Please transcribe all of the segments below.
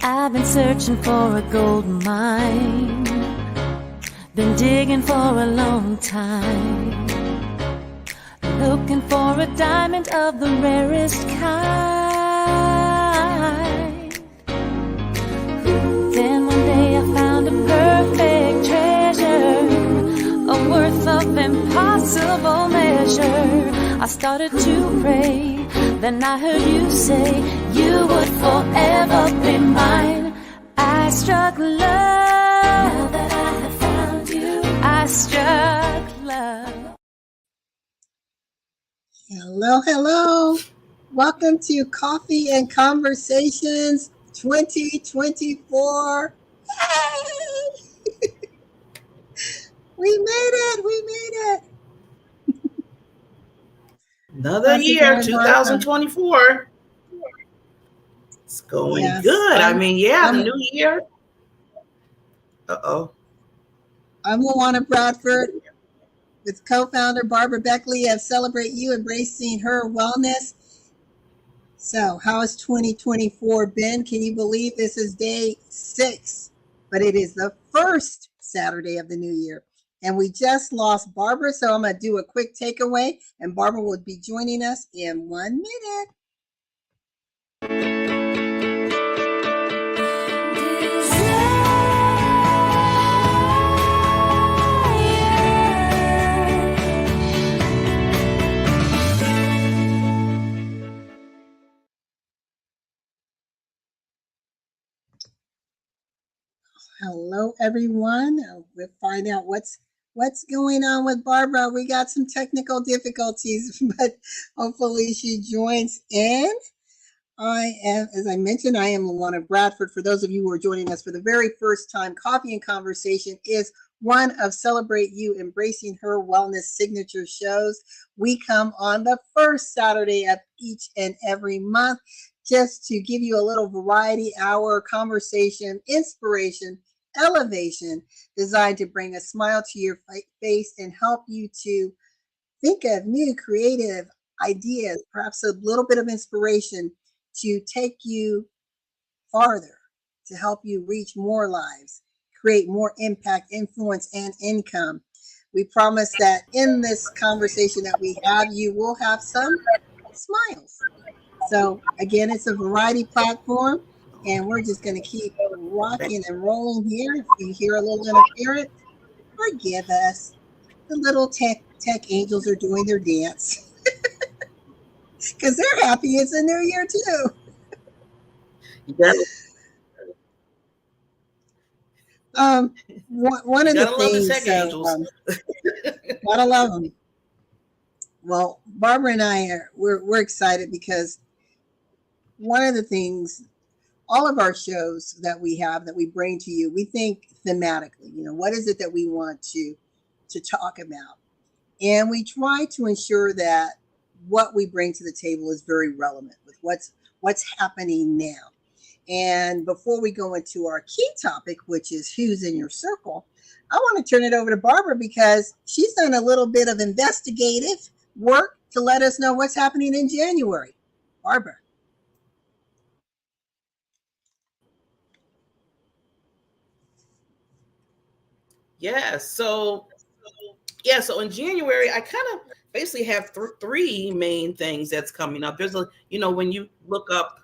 I've been searching for a gold mine, been digging for a long time, looking for a diamond of the rarest kind. Then one day I found a perfect treasure, a worth of impossible measure. I started to pray, then I heard you say you would forever be mine. I struck love, now that I have found you, I struck love. Hello. Welcome to Coffee and Conversations 2024. Yay! We made it. Another year, 2024. It's going good. The new year. I'm LaWanna Bradford with co-founder Barbara Beckley of Celebrate You, Embracing Her Wellness. So how has 2024 been? Can you believe this is day 6? But it is the first Saturday of the new year. And we just lost Barbara, so I'm going to do a quick takeaway, and Barbara will be joining us in 1 minute. Hello, everyone. We'll find out what's going on with Barbara. We got some technical difficulties, but hopefully she joins in. As I mentioned, I am LaWanna Bradford. For those of you who are joining us for the very first time, Coffee and Conversation is one of Celebrate You, Embracing Her Wellness signature shows. We come on the first Saturday of each and every month just to give you a little variety hour conversation, inspiration, elevation, designed to bring a smile to your face and help you to think of new creative ideas, perhaps a little bit of inspiration to take you farther, to help you reach more lives, create more impact, influence, and income. We promise that in this conversation that we have, you will have some smiles. So again, it's a variety platform, and we're just going to keep rocking and rolling here. If you hear a little interference, forgive us. The little tech angels are doing their dance because they're happy it's a new year too. One of the things, gotta love them. Well, Barbara and I we're excited because one of the things, all of our shows that we have that we bring to you, we think thematically. What is it that we want to talk about, and we try to ensure that what we bring to the table is very relevant with what's happening now. And before we go into our key topic, which is who's in your circle, I want to turn it over to Barbara because she's done a little bit of investigative work to let us know what's happening in January. Barbara. So in January, I kind of basically have three main things that's coming up. There's when you look up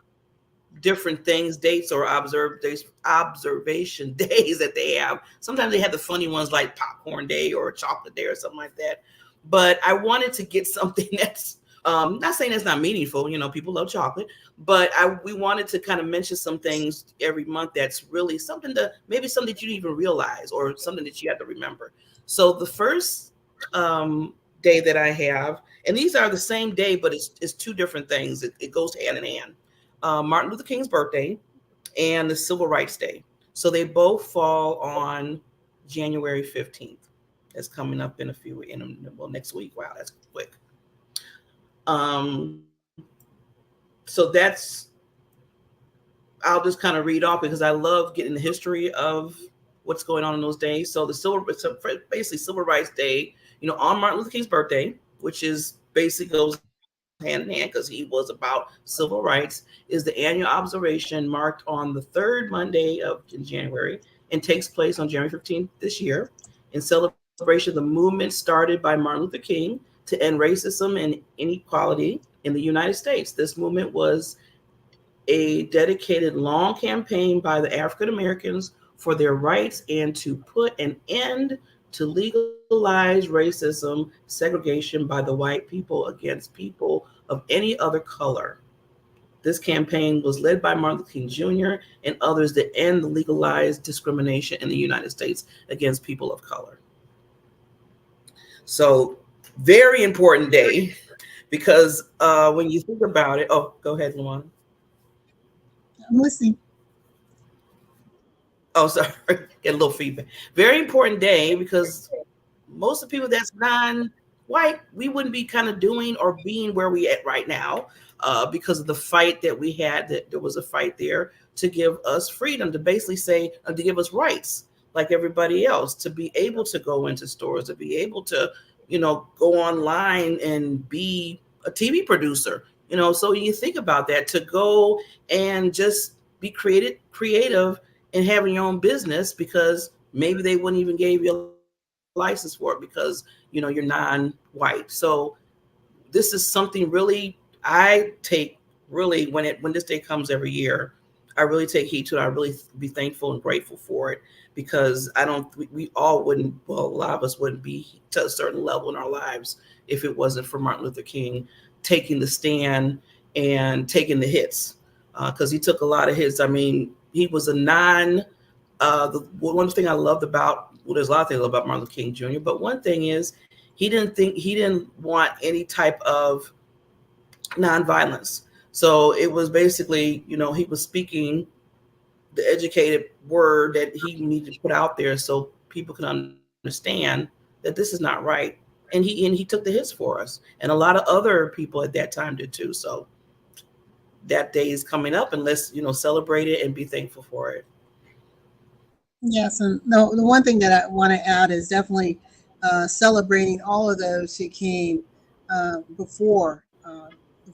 different things, dates or observation days that they have, sometimes they have the funny ones like popcorn day or chocolate day or something like that. But I wanted to get something that's not saying it's not meaningful, people love chocolate, but we wanted to kind of mention some things every month that's really something that you didn't even realize or something that you have to remember. So the first day that I have, and these are the same day, but it's two different things. It goes hand in hand. Martin Luther King's birthday and the Civil Rights Day. So they both fall on January 15th. That's coming up in next week. Wow, that's quick. So I'll just kind of read off because I love getting the history of what's going on in those days. So basically Civil Rights Day, on Martin Luther King's birthday, which is basically goes hand in hand because he was about civil rights, is the annual observation marked on the third Monday of in January and takes place on January 15th this year. In celebration of the movement started by Martin Luther King to end racism and inequality in the United States. This movement was a dedicated long campaign by the African Americans for their rights and to put an end to legalize racism, segregation by the white people against people of any other color. This campaign was led by Martin Luther King Jr. and others to end the legalized discrimination in the United States against people of color. So, very important day because when you think about it, oh, go ahead, Luana. I'm listening. Oh, sorry, get a little feedback. Very important day because most of the people that's non-white, we wouldn't be kind of doing or being where we at right now because of the fight that we had. That there was a fight there to give us freedom, to basically say, to give us rights like everybody else, to be able to go into stores, to be able to, go online and be a TV producer. So you think about that, to go and just be creative and having your own business because maybe they wouldn't even give you a license for it because you're non-white. So this is something really I take really when this day comes every year. I really take heed to it. I really be thankful and grateful for it because I don't. We all wouldn't. Well, a lot of us wouldn't be to a certain level in our lives if it wasn't for Martin Luther King taking the stand and taking the hits because he took a lot of hits. I mean, he was a non. One thing I loved about there's a lot of things I love about Martin Luther King Jr. But one thing is he didn't want any type of nonviolence. So it was basically, he was speaking the educated word that he needed to put out there so people can understand that this is not right. And he took the hits for us. And a lot of other people at that time did too. So that day is coming up and let's, celebrate it and be thankful for it. Yes, and the one thing that I want to add is definitely celebrating all of those who came before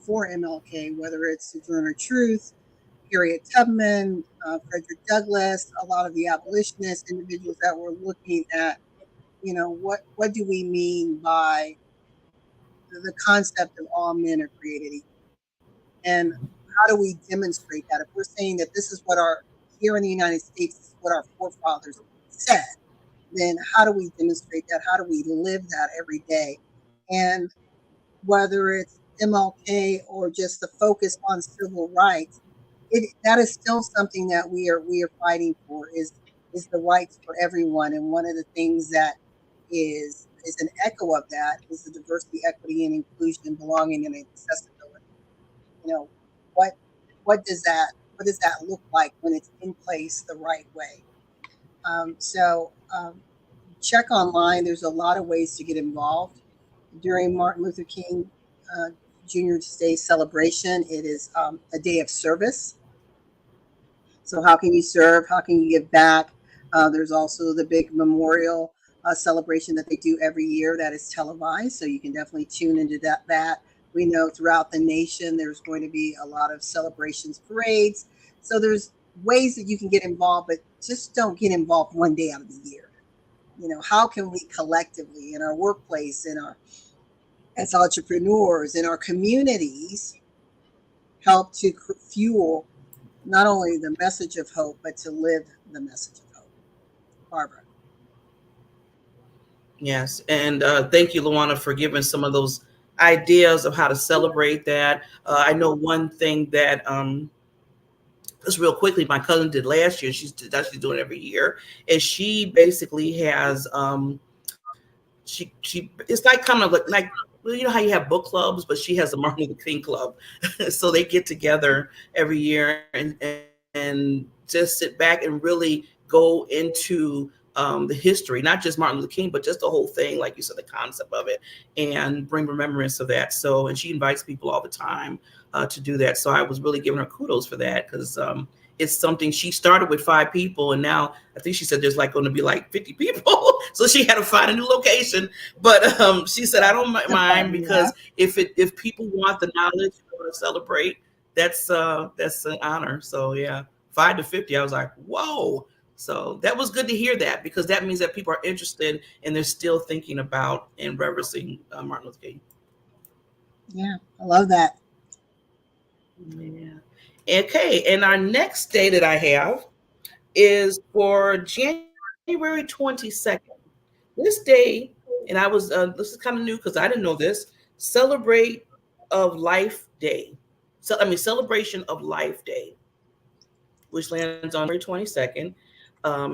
MLK, whether it's Sojourner Truth, Harriet Tubman, Frederick Douglass, a lot of the abolitionists, individuals that were looking at, what do we mean by the concept of all men are created equal, and how do we demonstrate that? If we're saying that this is what our here in the United States, this is what our forefathers said, then how do we demonstrate that? How do we live that every day? And whether it's MLK or just the focus on civil rights, that is still something that we are fighting for is the rights for everyone. And one of the things that is an echo of that is the diversity, equity, and inclusion, belonging, and accessibility. You know, what what does that look like when it's in place the right way? So check online. There's a lot of ways to get involved during Martin Luther King uh, Jr.'s Day celebration. It is a day of service. So how can you serve? How can you give back? There's also the big memorial celebration that they do every year that is televised. So you can definitely tune into that. We know throughout the nation there's going to be a lot of celebrations, parades. So there's ways that you can get involved, but just don't get involved one day out of the year. How can we collectively in our workplace, in our as entrepreneurs, in our communities, help to fuel not only the message of hope, but to live the message of hope. Barbara. Yes, and thank you, Luana, for giving some of those ideas of how to celebrate that. I know one thing that just real quickly, my cousin did last year. She's actually doing it every year, and she basically has she it's like kind of like well, you know how you have book clubs, but she has a Martin Luther King club, so they get together every year and just sit back and really go into the history, not just Martin Luther King, but just the whole thing, like you said, the concept of it, and bring remembrance of that. So, and she invites people all the time to do that. So I was really giving her kudos for that because it's something she started with 5 people, and now I think she said there's like going to be like 50 people. So she had to find a new location. But she said I don't mind, Yeah. because if people want the knowledge, want to celebrate, that's an honor. So yeah, 5 to 50. I was like, whoa. So that was good to hear that, because that means that people are interested and they're still thinking about and reverencing Martin Luther King. Yeah. I love that. Yeah. Okay, and our next day that I have is for January 22nd. This day, and I was this is kind of new because I didn't know this. Celebrate of Life Day. So I mean Celebration of Life Day, which lands on January 22nd.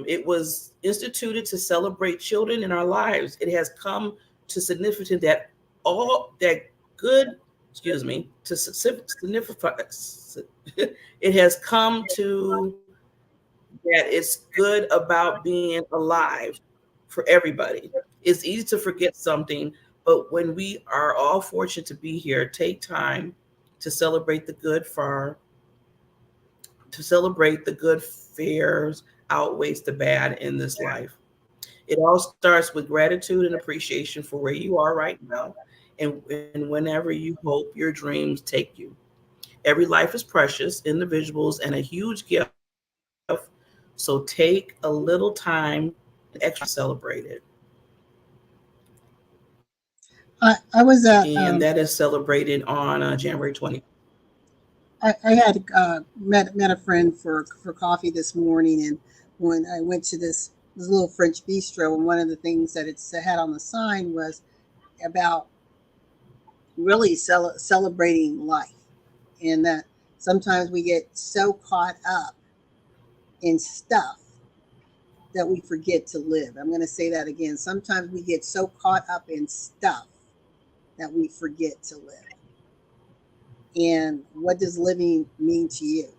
It was instituted to celebrate children in our lives. It has come to significant that all that good, excuse me, to significant. It has come to that it's good about being alive for everybody. It's easy to forget something, but when we are all fortunate to be here, take time to celebrate the good far, to celebrate the good fares outweighs the bad in this life. It all starts with gratitude and appreciation for where you are right now, and whenever you hope your dreams take you. Every life is precious, individuals, and a huge gift. So take a little time and extra celebrate it. I was And that is celebrated on January 20th. I had met a friend for coffee this morning, and when I went to this little French bistro, and one of the things that it had on the sign was about really celebrating life, and that sometimes we get so caught up in stuff that we forget to live. I'm going to say that again. Sometimes we get so caught up in stuff that we forget to live. And what does living mean to you?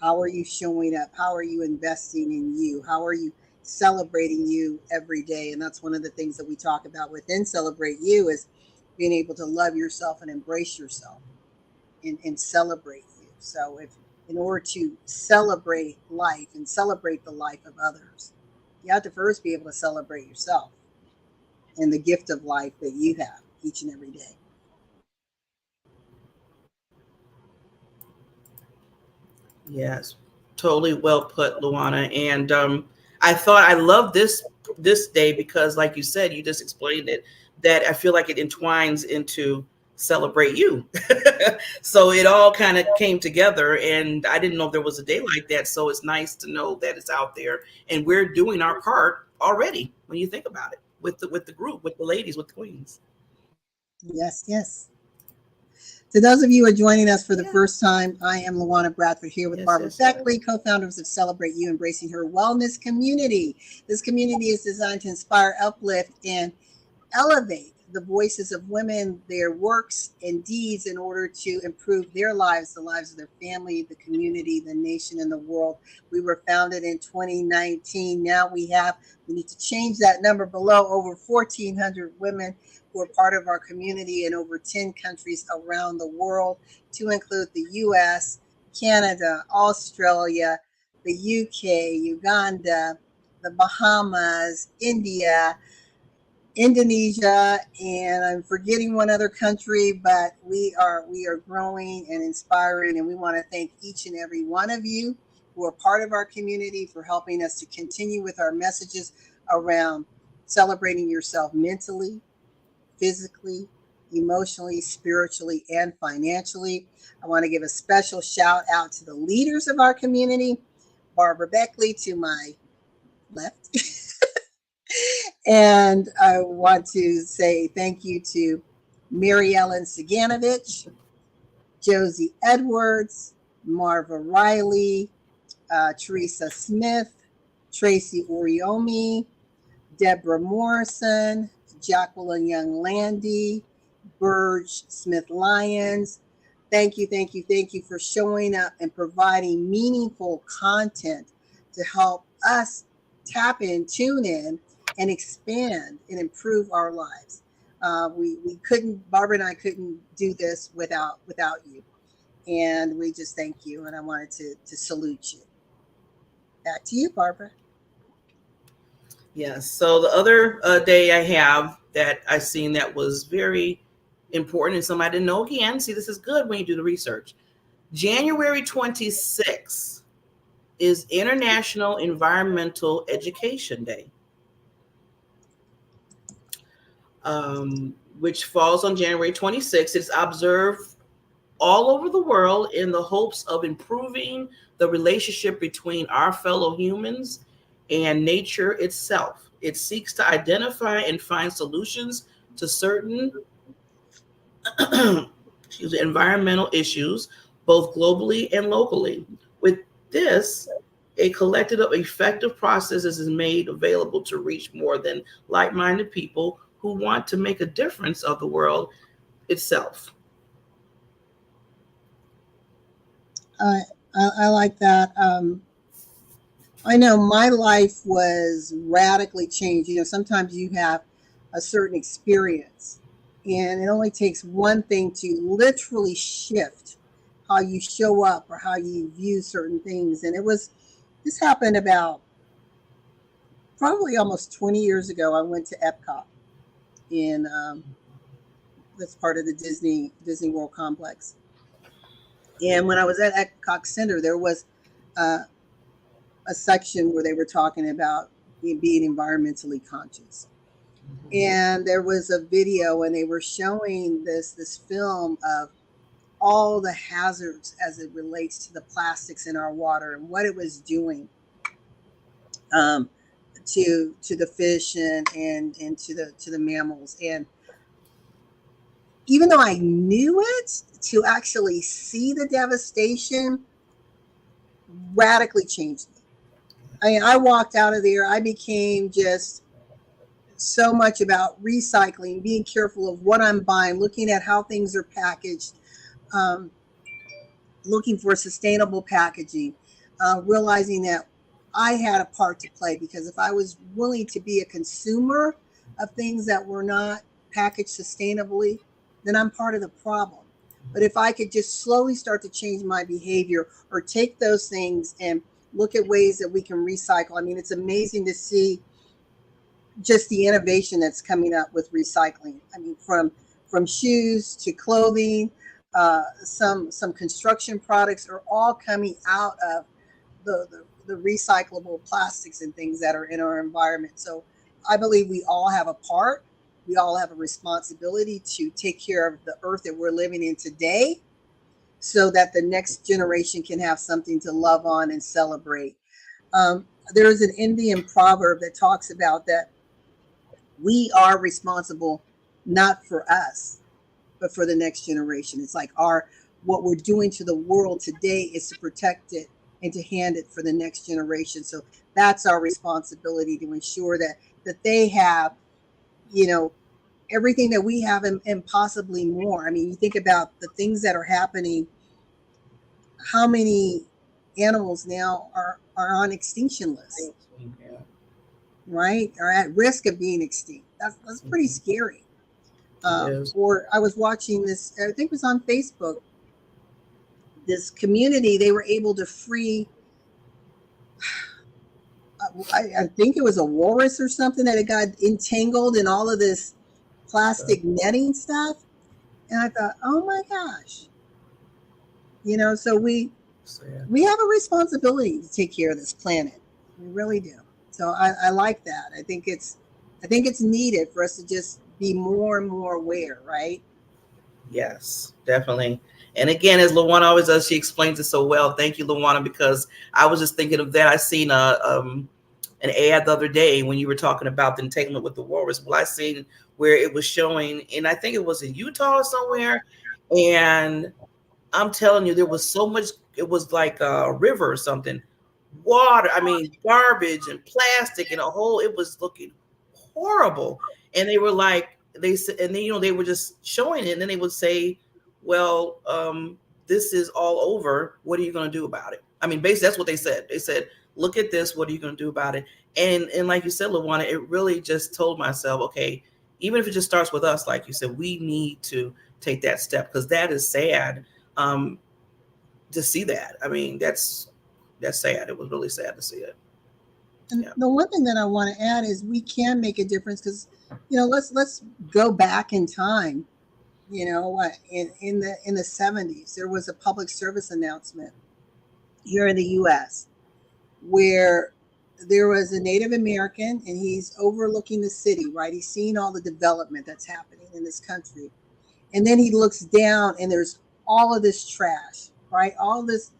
How are you showing up? How are you investing in you? How are you celebrating you every day? And that's one of the things that we talk about within Celebrate You is being able to love yourself and embrace yourself and celebrate you. So if in order to celebrate life and celebrate the life of others, you have to first be able to celebrate yourself and the gift of life that you have each and every day. Yes, totally well put, Luana. And I thought I love this day because, like you said, you just explained it. That I feel like it entwines into celebrate you. So it all kind of came together, and I didn't know there was a day like that. So it's nice to know that it's out there, and we're doing our part already. When you think about it, with the group, with the ladies, with the queens. Yes, yes. To those of you who are joining us for the Yeah. first time, I am LaWanna Bradford here with Yes, Barbara yes, yes. Beckley, co-founders of Celebrate You, Embracing Her Wellness Community. This community is designed to inspire, uplift, and elevate the voices of women, their works and deeds in order to improve their lives, the lives of their family, the community, the nation, and the world. We were founded in 2019. Now we need to change that number below over 1,400 women who are part of our community in over 10 countries around the world, to include the US, Canada, Australia, the UK, Uganda, the Bahamas, India, Indonesia, and I'm forgetting one other country, but we are growing and inspiring, and we want to thank each and every one of you who are part of our community for helping us to continue with our messages around celebrating yourself mentally, physically, emotionally, spiritually, and financially. I want to give a special shout out to the leaders of our community, Barbara Beckley to my left. And I want to say thank you to Mary Ellen Saganovich, Josie Edwards, Marva Riley, Teresa Smith, Tracy Oriomi, Deborah Morrison, Jacqueline Young Landy, Burge Smith Lyons. Thank you, thank you, thank you for showing up and providing meaningful content to help us tap in, tune in, and expand and improve our lives. We couldn't, Barbara and I couldn't do this without you. And we just thank you. And I wanted to salute you. Back to you, Barbara. Yes. So the other day I have that I seen that was very important and something I didn't know. Again, see, this is good when you do the research. January 26th is International Environmental Education Day, which falls on January 26th. It's observed all over the world in the hopes of improving the relationship between our fellow humans and nature itself. It seeks to identify and find solutions to certain environmental issues, both globally and locally. With this, a collective of effective processes is made available to reach more than like-minded people who want to make a difference of the world itself. I like that. I know my life was radically changed. Sometimes you have a certain experience, and it only takes one thing to literally shift how you show up or how you view certain things. And this happened about probably almost 20 years ago. I went to Epcot in that's part of the Disney World complex. And when I was at Epcot Center, there was uh, a section where they were talking about being environmentally conscious. And there was a video, and they were showing this film of all the hazards as it relates to the plastics in our water and what it was doing um, to the fish and to the mammals. And even though I knew it, to actually see the devastation radically changed me. I mean, I walked out of there. I became just so much about recycling, being careful of what I'm buying, looking at how things are packaged, um, looking for sustainable packaging, realizing that I had a part to play, because if I was willing to be a consumer of things that were not packaged sustainably, then I'm part of the problem. But if I could just slowly start to change my behavior or take those things and look at ways that we can recycle. I mean, it's amazing to see just the innovation that's coming up with recycling. I mean, from shoes to clothing, some construction products are all coming out of the recyclable plastics and things that are in our environment. So I believe we all have a part. We all have a responsibility to take care of the earth that we're living in today, so that the next generation can have something to love on and celebrate. There is an Indian proverb that talks about that we are responsible not for us, but for the next generation. It's like what we're doing to the world today is to protect it and to hand it for the next generation. So that's our responsibility, to ensure that they have, you know, everything that we have, and possibly more. I mean, you think about the things that are happening. How many animals now are on extinction lists, right? Are at risk of being extinct. That's pretty scary. Or I was watching this, I think it was on Facebook, this community, they were able to free, I think it was a walrus or something, that it got entangled in all of this plastic netting stuff. And I thought, oh my gosh, so we have a responsibility to take care of this planet. We really do. So I like that. I think it's needed for us to just be more and more aware, right? Yes, definitely. And again, as LaWanna always does, she explains it so well. Thank you, LaWanna, because I was just thinking of that. I seen an ad the other day when you were talking about the entanglement with the walrus. Well, I seen where it was showing, and I think it was in Utah or somewhere. And I'm telling you, there was so much. It was like a river or something. Water, I mean, garbage and plastic and a whole. It was looking horrible. And they were like, they said, and then they were just showing it, and then they would say, "Well, this is all over. What are you going to do about it?" I mean, basically, that's what they said. They said, "Look at this. What are you going to do about it?" And like you said, LaWanna, it really just told myself, okay, even if it just starts with us, like you said, we need to take that step, because that is sad to see that. I mean, that's that's sad. It was really sad to see it. And Yeah. the one thing that I want to add is we can make a difference because, let's go back in time. In the 70s, there was a public service announcement here in the U.S. where there was a Native American and he's overlooking the city, right? He's seeing all the development that's happening in this country. And then he looks down and there's all of this trash, right? All this,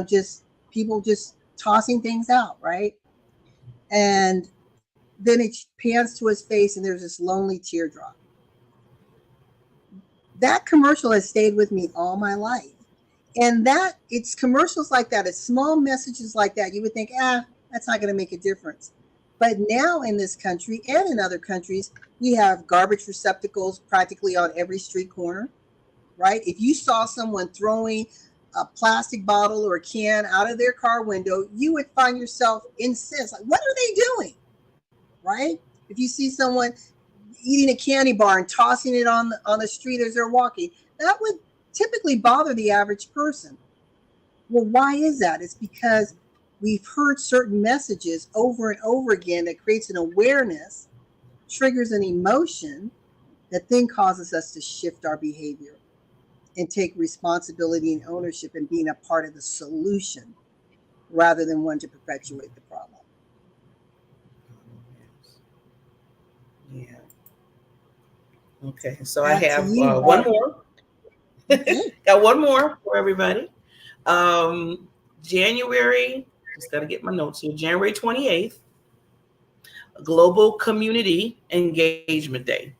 just people just tossing things out, right? And then it pans to his face and there's this lonely teardrop. That commercial has stayed with me all my life. And it's commercials like that, it's small messages like that. You would think, that's not going to make a difference. But now in this country and in other countries, we have garbage receptacles practically on every street corner, right? If you saw someone throwing a plastic bottle or a can out of their car window, you would find yourself incensed. Like, what are they doing? Right? If you see someone eating a candy bar and tossing it on the street as they're walking, that would typically bother the average person. Well, why is that? It's because we've heard certain messages over and over again that creates an awareness, triggers an emotion that then causes us to shift our behavior and take responsibility and ownership and being a part of the solution rather than one to perpetuate the problem. Yeah. Okay. So I Back to have you, one Barbara. more. Okay. Got one more for everybody. January, just got to get my notes here. January 28th, Global Community Engagement Day.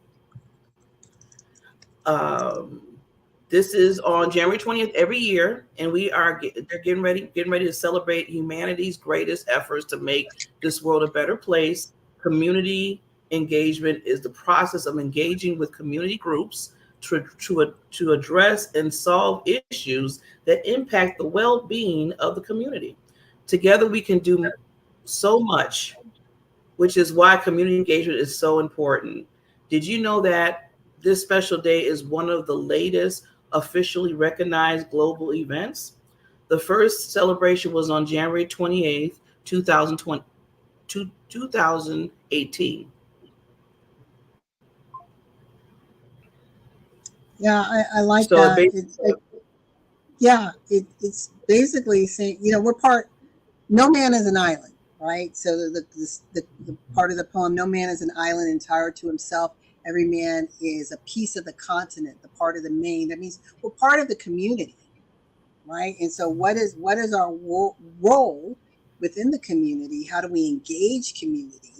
This is on January 20th every year, and they're getting ready to celebrate humanity's greatest efforts to make this world a better place. Community engagement is the process of engaging with community groups to address and solve issues that impact the well-being of the community. Together, we can do so much, which is why community engagement is so important. Did you know that this special day is one of the latest officially recognized global events? The first celebration was on January 28th, 2018. Yeah, I like So that. It's basically saying, we're part, no man is an island, right? So the part of the poem, no man is an island entire to himself. Every man is a piece of the continent, the part of the main. That means we're part of the community, right? And so what is our role within the community? How do we engage community?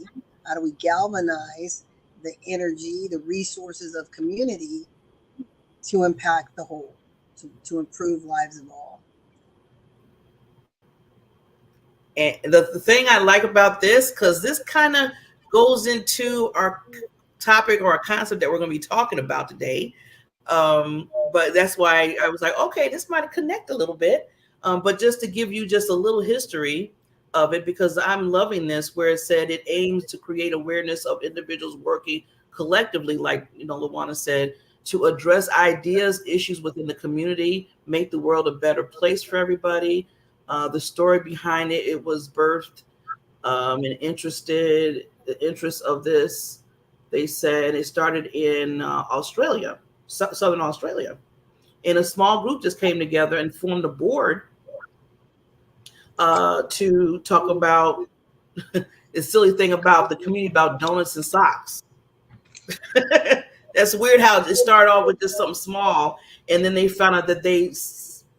How do we galvanize the energy, the resources of community to impact the whole, to improve lives of all? And the thing I like about this, because this kind of goes into our topic or a concept that we're going to be talking about today. But that's why I was like, okay, this might connect a little bit. But just to give you just a little history of it, because I'm loving this, where it said it aims to create awareness of individuals working collectively, like LaWanna said, to address ideas, issues within the community, make the world a better place for everybody. The story behind it was birthed and the interest of this. They said it started in Australia, Southern Australia. And a small group just came together and formed a board to talk about the silly thing about the community about donuts and socks. That's weird how it started off with just something small, and then they found out that they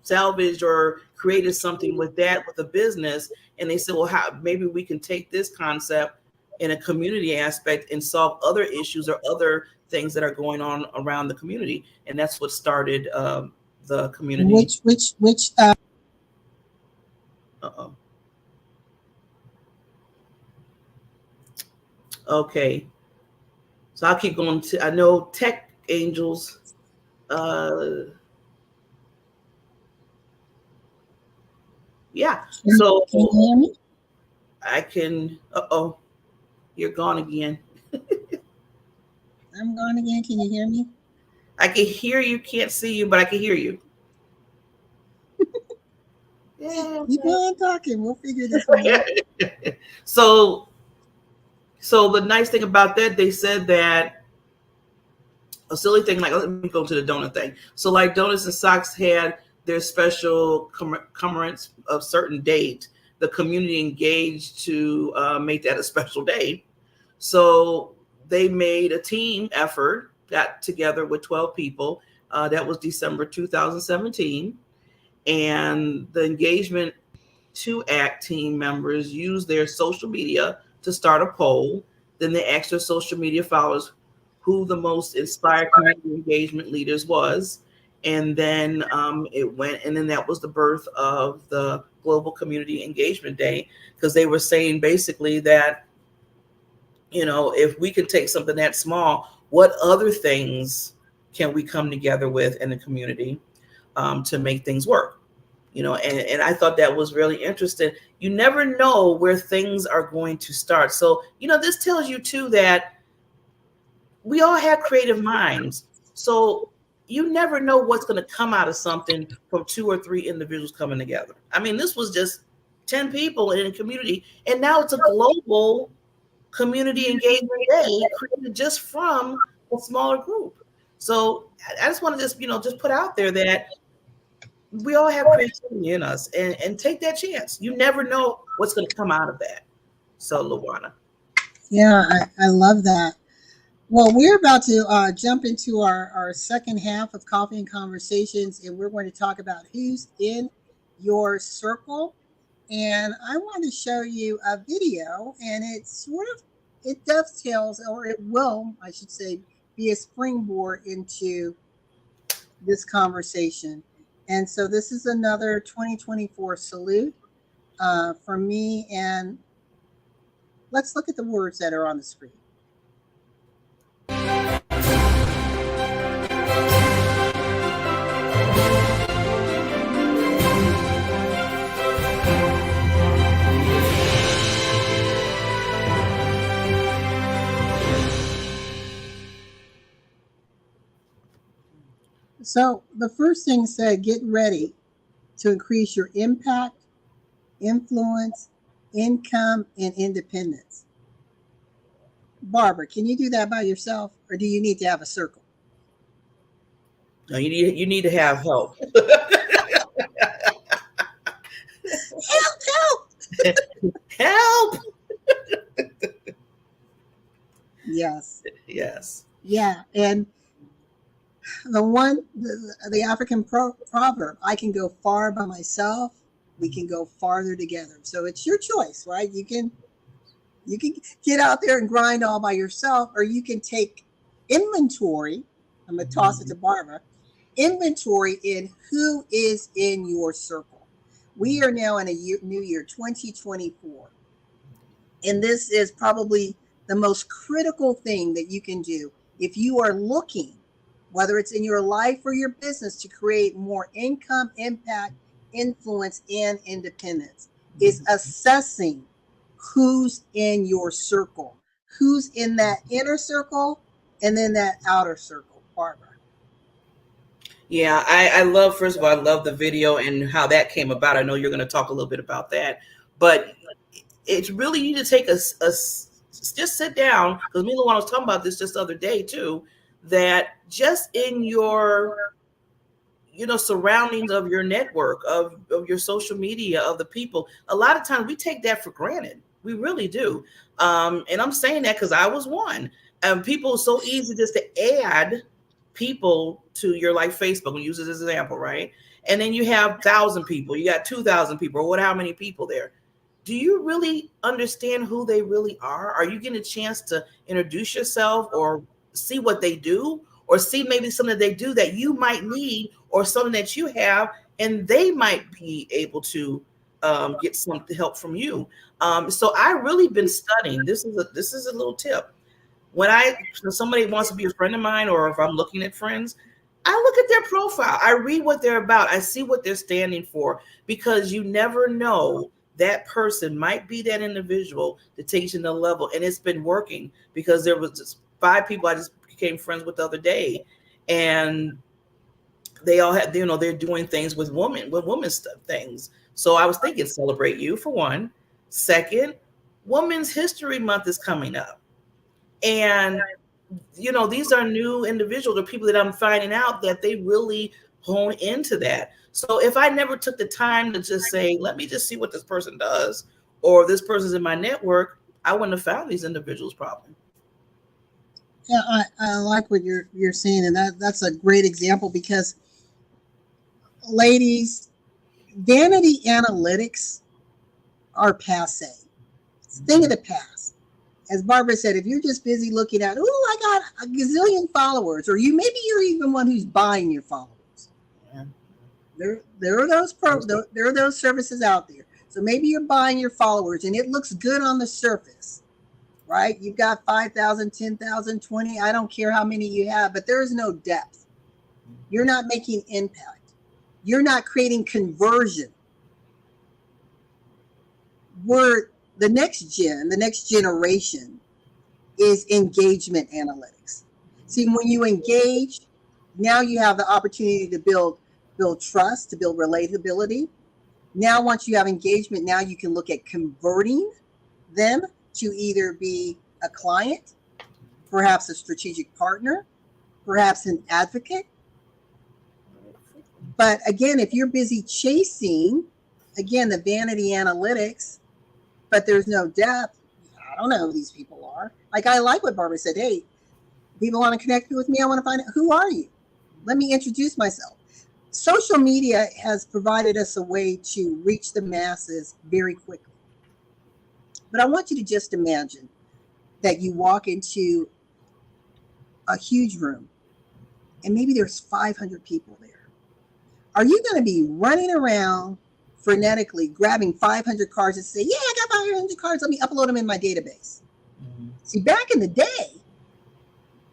salvaged or created something with a business, and they said, well, maybe we can take this concept in a community aspect and solve other issues or other things that are going on around the community, and that's what started the community. Which Uh-oh. Okay, so I'll keep going. I know Tech Angels. Yeah. So can you hear me? I can. Uh-oh, you're gone again. I'm gone again. Can you hear me? I can hear you. Can't see you, but I can hear you. Keep on talking. We'll figure this one out. So the nice thing about that, they said that a silly thing, like, let me go to the donut thing. So like Donuts and Socks had their special commemorations of certain date. The community engaged to make that a special day. So they made a team effort, got together with 12 people. That was December 2017. And the engagement to act team members used their social media to start a poll. Then they asked their social media followers who the most inspired community engagement leaders was. And then it went, and then that was the birth of the Global Community Engagement Day, because they were saying basically that, if we can take something that small, what other things can we come together with in the community to make things work? And I thought that was really interesting. You never know where things are going to start. So, this tells you too that we all have creative minds. So you never know what's going to come out of something from 2 or 3 individuals coming together. I mean, this was just 10 people in a community, and now it's a global community engagement day created just from a smaller group. So I just want to just put out there that we all have creativity in us, and take that chance. You never know what's going to come out of that. So, LaWanna. Yeah, I love that. Well, we're about to jump into our second half of Coffee and Conversations, and we're going to talk about who's in your circle. And I want to show you a video, and it dovetails, or it will, I should say, be a springboard into this conversation. And so this is another 2024 salute from me, and let's look at the words that are on the screen. So the first thing said, get ready to increase your impact, influence, income, and independence. Barbara, can you do that by yourself, or do you need to have a circle? No, you need to have help. Help! Help! Yes. Yes. Yeah, and the African proverb, I can go far by myself, we can go farther together. So it's your choice, right? You can get out there and grind all by yourself, or you can take inventory. I'm going to toss it to Barbara. Inventory in who is in your circle. We are now in a new year, 2024. And this is probably the most critical thing that you can do if you are looking, whether it's in your life or your business, to create more income, impact, influence, and independence, is assessing who's in your circle, who's in that inner circle, and then that outer circle. Barbara. Yeah, I love, first of all, I love the video and how that came about. I know you're going to talk a little bit about that, but it's really, you need to take just sit down, because me and LaWanna was talking about this just the other day too, that just in your surroundings of your network, of your social media, of the people, a lot of times we take that for granted. We really do. And I'm saying that because I was one. People are so easy just to add people to your, like, Facebook, we use it as an example, right? And then you have 1,000 people, you got 2,000 people, or how many people there. Do you really understand who they really are? Are you getting a chance to introduce yourself, or see what they do, or see maybe something that they do that you might need, or something that you have and they might be able to get some help from you? So I really been studying. This is a little tip. When somebody wants to be a friend of mine, or if I'm looking at friends, I look at their profile. I read what they're about. I see what they're standing for, because you never know, that person might be that individual that takes you to another level. And it's been working, because there was just 5 people I just became friends with the other day, and they all had, they're doing things with women stuff things. So I was thinking celebrate you for one. Second, Women's History Month is coming up. And, these are new individuals or people that I'm finding out that they really hone into that. So if I never took the time to just say, let me just see what this person does, or this person's in my network, I wouldn't have found these individuals probably. Yeah, I like what you're saying, and that's a great example because, ladies, vanity analytics are passe. It's a thing of the past. As Barbara said, if you're just busy looking at, oh, I got a gazillion followers, or maybe you're even one who's buying your followers. Yeah. There are those services out there. So maybe you're buying your followers, and it looks good on the surface, right? You've got 5,000, 10,000, 20. I don't care how many you have, but there is no depth. You're not making impact. You're not creating conversion. The next generation is engagement analytics. See, when you engage, now you have the opportunity to build trust, to build relatability. Now, once you have engagement, now you can look at converting them to either be a client, perhaps a strategic partner, perhaps an advocate. But again, if you're busy chasing, again, the vanity analytics, but there's no depth, I don't know who these people are. Like, I like what Barbara said. Hey, people want to connect with me. I want to find out, who are you? Let me introduce myself. Social media has provided us a way to reach the masses very quickly. But I want you to just imagine that you walk into a huge room and maybe there's 500 people there. Are you going to be running around frenetically grabbing 500 cards and say, yeah, I got 500 cards, let me upload them in my database? Mm-hmm. See, back in the day,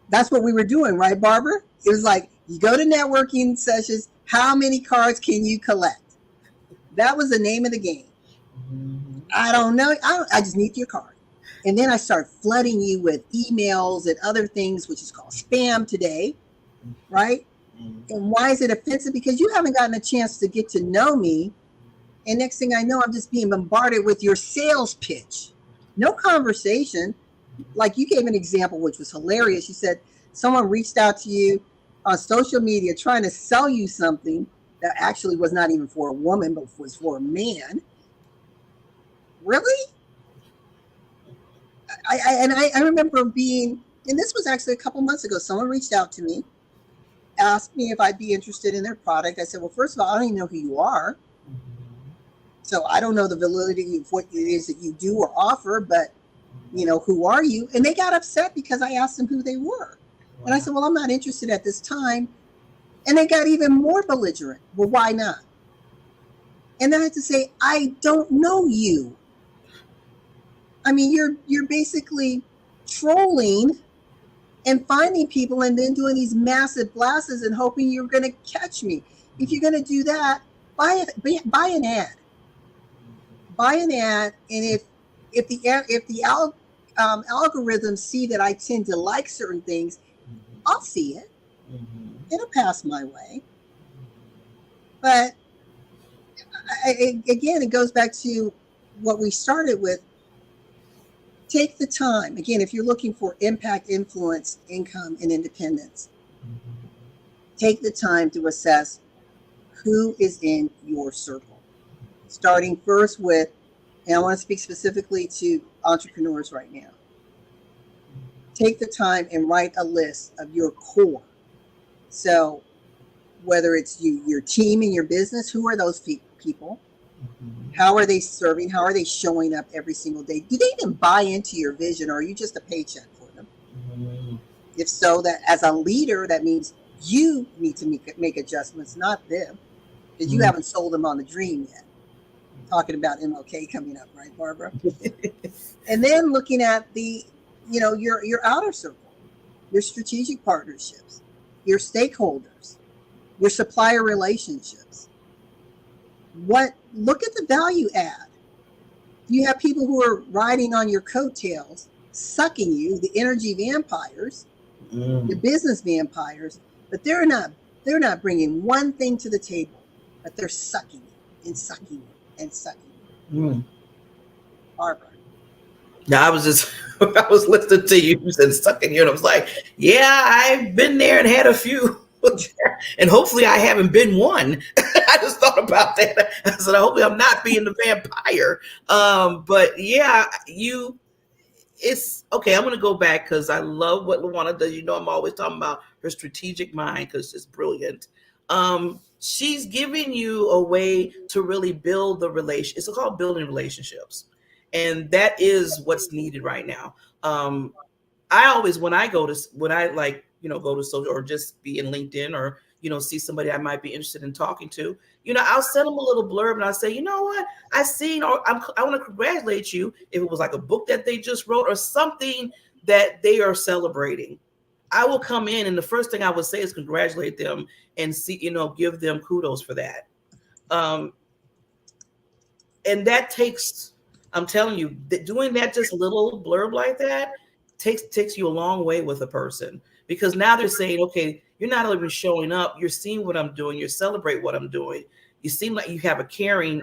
that's what we were doing, right, Barbara? It was like, you go to networking sessions, how many cards can you collect? That was the name of the game. Mm-hmm. I don't know. I just need your card. And then I start flooding you with emails and other things, which is called spam today, right? Mm-hmm. And why is it offensive? Because you haven't gotten a chance to get to know me. And next thing I know, I'm just being bombarded with your sales pitch. No conversation. Like, you gave an example, which was hilarious. You said someone reached out to you on social media trying to sell you something that actually was not even for a woman, but was for a man. Really? I remember being, and this was actually a couple months ago, someone reached out to me, asked me if I'd be interested in their product. I said, well, first of all, I don't even know who you are. So I don't know the validity of what it is that you do or offer, but, who are you? And they got upset because I asked them who they were. Wow. And I said, well, I'm not interested at this time. And they got even more belligerent. Well, why not? And then I had to say, I don't know you. I mean, you're basically trolling and finding people and then doing these massive blasts and hoping you're going to catch me. If you're going to do that, buy an ad. Buy an ad, and if the algorithms see that I tend to like certain things, I'll see it. Mm-hmm. It'll pass my way. But again, it goes back to what we started with. Take the time. Again, if you're looking for impact, influence, income, and independence, take the time to assess who is in your circle. Starting first with, and I want to speak specifically to entrepreneurs right now. Take the time and write a list of your core. So whether it's your team in your business, who are those people? How are they serving? How are they showing up every single day? Do they even buy into your vision, or are you just a paycheck for them? Mm-hmm. If so, that as a leader, that means you need to make adjustments, not them, because you haven't sold them on the dream yet. Talking about MLK coming up, right, Barbara? And then looking at the, your outer circle, your strategic partnerships, your stakeholders, your supplier relationships. Look at the value add. You have people who are riding on your coattails, sucking you, the energy vampires, the business vampires, but they're not bringing one thing to the table, but they're sucking you and sucking you. and sucking. Mm. Barbara. Now I was just I was listening to you and stuck in here, and I was like, yeah, I've been there and had a few, and hopefully I haven't been one. I just thought about that. I said, hopefully I'm not being the vampire. But yeah, you. It's okay. I'm going to go back because I love what LaWanna does. You know, I'm always talking about her strategic mind because it's brilliant. She's giving you a way to really build the relation. It's called building relationships, and that is what's needed right now. I always when I like go to social or just be in LinkedIn or see somebody I might be interested in talking to, I'll send them a little blurb and I'll say, you know what, I seen or I want to congratulate you if it was like a book that they just wrote or something that they are celebrating. I will come in and the first thing I would say is congratulate them and see give them kudos for that. Um, and that takes, I'm telling you, doing that just little blurb like that takes you a long way with a person because now they're saying, okay, you're not even showing up, you're seeing what I'm doing, you celebrate what I'm doing, you seem like you have a caring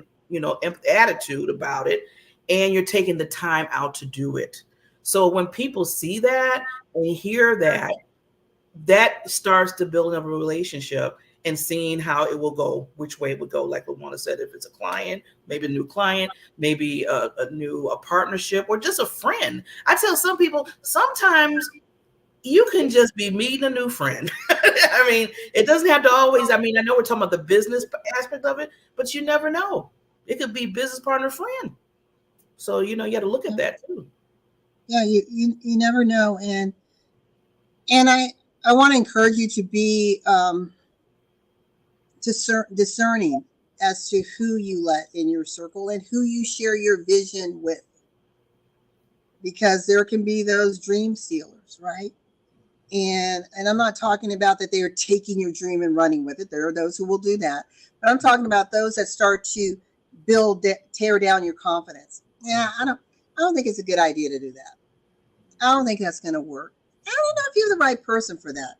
attitude about it, and you're taking the time out to do it. So when people see that and hear that, that starts to build up a relationship and seeing how it will go, which way it would go. Like LaWanna said, if it's a client, maybe a new client, maybe a new partnership, or just a friend. I tell some people, sometimes you can just be meeting a new friend. I mean, it doesn't have to always, I mean, I know we're talking about the business aspect of it, but you never know. It could be business partner, friend. So, you got to look at that too. Yeah, you never know. And I want to encourage you to be discerning as to who you let in your circle and who you share your vision with, because there can be those dream stealers, right? And I'm not talking about that they are taking your dream and running with it. There are those who will do that, but I'm talking about those that start to tear down your confidence. Yeah, I don't think it's a good idea to do that. I don't think that's going to work. I don't know if you're the right person for that.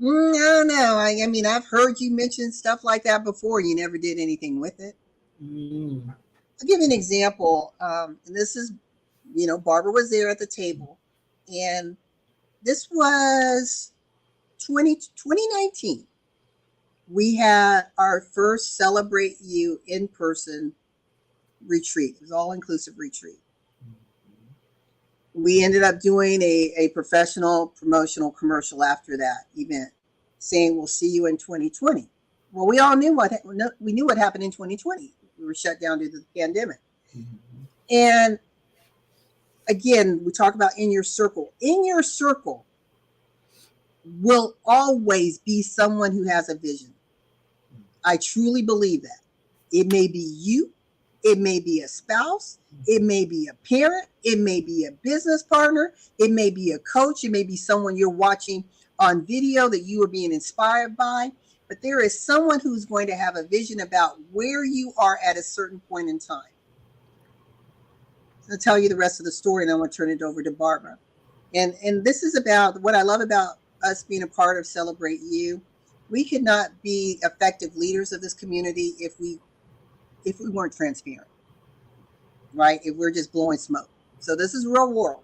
I don't know. I mean, I've heard you mention stuff like that before. You never did anything with it. I'll give you an example. And this is, Barbara was there at the table, and this was 2019. We had our first Celebrate You in-person retreat. It was all-inclusive retreat. We ended up doing a professional promotional commercial after that event saying we'll see you in 2020. Well, we all knew what happened in 2020. We were shut down due to the pandemic. Mm-hmm. And again, we talk about in your circle. In your circle will always be someone who has a vision. I truly believe that. It may be you, it may be a spouse, it may be a parent, it may be a business partner, it may be a coach, it may be someone you're watching on video that you are being inspired by, but there is someone who's going to have a vision about where you are at a certain point in time. I'll tell you the rest of the story, and I want to turn it over to Barbara. And this is about what I love about us being a part of Celebrate You. We could not be effective leaders of this community if we weren't transparent, right? If we're just blowing smoke. So this is real world.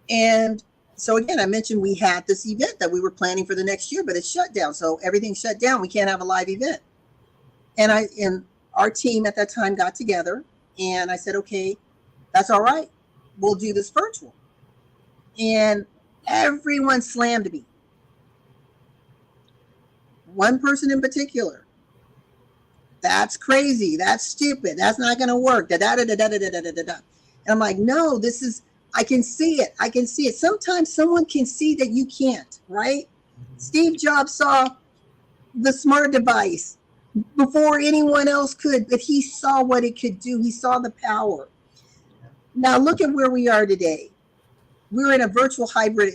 And so again, I mentioned we had this event that we were planning for the next year, but it's shut down. So everything's shut down. We can't have a live event. And our team at that time got together, and I said, okay, that's all right. We'll do this virtual. And everyone slammed me. One person in particular. That's crazy. That's stupid. That's not going to work. And I'm like, no, I can see it. I can see it. Sometimes someone can see that you can't, right? Steve Jobs saw the smart device before anyone else could, but he saw what it could do. He saw the power. Now look at where we are today. We're in a virtual, hybrid,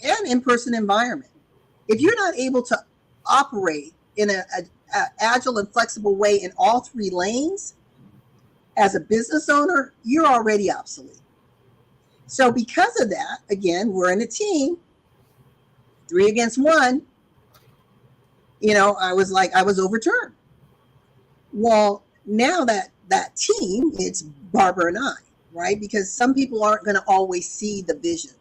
and in-person environment. If you're not able to operate in an agile and flexible way in all three lanes, as a business owner, you're already obsolete. So because of that, again, we're in a team, 3 against 1. I was overturned. Well, now that team, it's Barbara and I, right? Because some people aren't going to always see the vision.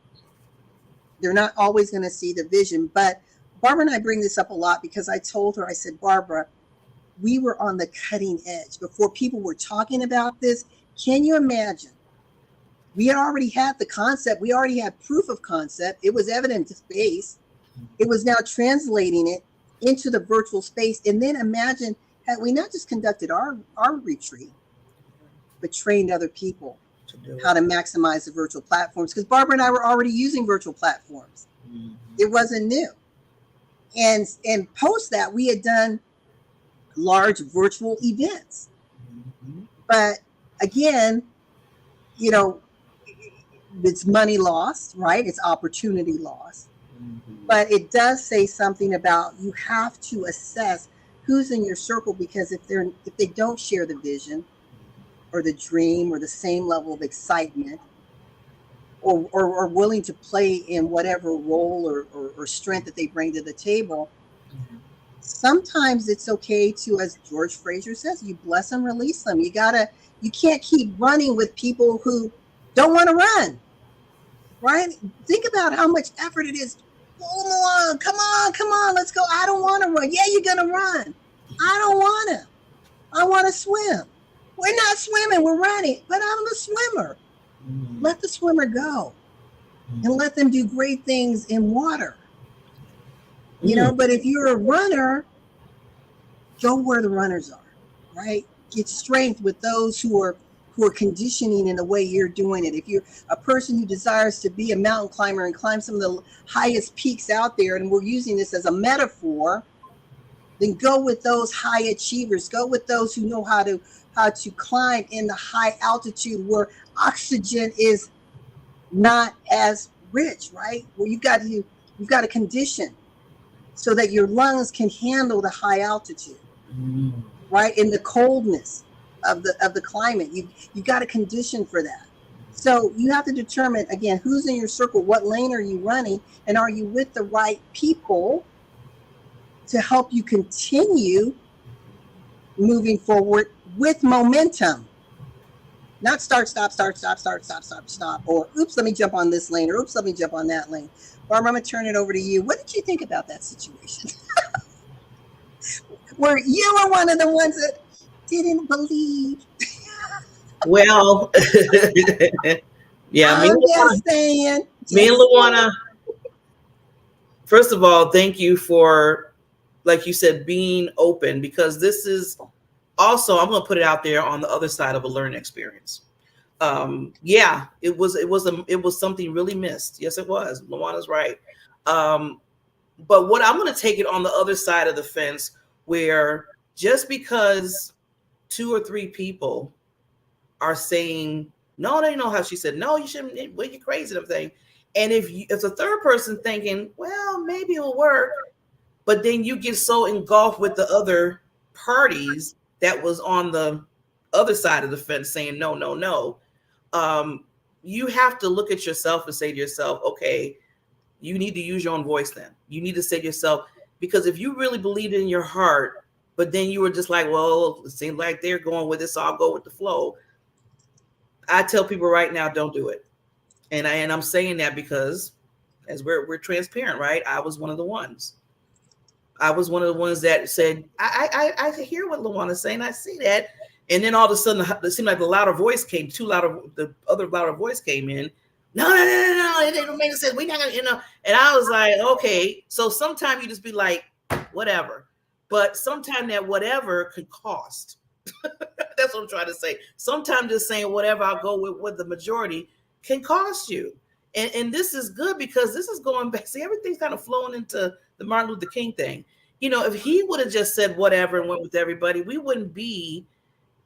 They're not always going to see the vision. But Barbara and I bring this up a lot because I told her, I said, Barbara, we were on the cutting edge before people were talking about this. Can you imagine? We had already had the concept. We already had proof of concept. It was evidence based. It was now translating it into the virtual space. And then imagine, had we not just conducted our retreat, but trained other people how to maximize the virtual platforms. Because Barbara and I were already using virtual platforms. Mm-hmm. It wasn't new. And post that, we had done large virtual events. Mm-hmm. But again, you know, it's money lost, right? It's opportunity lost. Mm-hmm. But it does say something about you have to assess who's in your circle, because if they don't share the vision or the dream or the same level of excitement or willing to play in whatever role or strength that they bring to the table, mm-hmm. sometimes it's okay to, as George Fraser says, you bless them, release them. You can't keep running with people who don't want to run, right? Think about how much effort it is. Pull them along. Come on, let's go. I don't want to run. Yeah, you're going to run. I don't want to. I want to swim. We're not swimming, we're running, but I'm a swimmer. Mm-hmm. Let the swimmer go, mm-hmm. and let them do great things in water. Mm-hmm. You know, but if you're a runner, go where the runners are, right? Get strength with those who are conditioning in the way you're doing it. If you're a person who desires to be a mountain climber and climb some of the highest peaks out there, and we're using this as a metaphor, then go with those high achievers. Go with those who know how to climb in the high altitude where oxygen is not as rich, right? Where you've got to condition so that your lungs can handle the high altitude, right? In the coldness of the climate, you've got to condition for that. So you have to determine, again, who's in your circle, what lane are you running, and are you with the right people to help you continue moving forward with momentum. Not start, stop, or oops, let me jump on this lane, or oops, let me jump on that lane. Barbara, I'm going to turn it over to you. What did you think about that situation? Where you were one of the ones that didn't believe. Well, yeah, I'm just saying. Me and LaWanna, first of all, thank you for, like you said, being open, because this is also, I'm going to put it out there on the other side of a learning experience. Yeah, it was something really missed. Yes, it was. LaWanna's right. But what I'm going to take it on the other side of the fence, where just because 2 or 3 people are saying, no, they know how she said, no, you shouldn't, well, you're crazy, and everything. And if a third person thinking, well, maybe it'll work, but then you get so engulfed with the other parties that was on the other side of the fence saying, no, no, no. You have to look at yourself and say to yourself, okay, you need to use your own voice then. You need to say to yourself, because if you really believed in your heart, but then you were just like, well, it seems like they're going with this, so I'll go with the flow. I tell people right now, don't do it. And I'm saying that because, as we're transparent, right? I was one of the ones. I was one of the ones that said, I hear what LaWanna's saying. I see that. And then all of a sudden, it seemed like the louder voice came, the other louder voice came in. No, it don't make sense. We're not going to, And I was like, okay. So sometimes you just be like, whatever. But sometimes that whatever could cost. That's what I'm trying to say. Sometimes just saying whatever, I'll go with the majority can cost you. And this is good because this is going back. See, everything's kind of flowing into the Martin Luther King thing. If he would have just said whatever and went with everybody, we wouldn't be,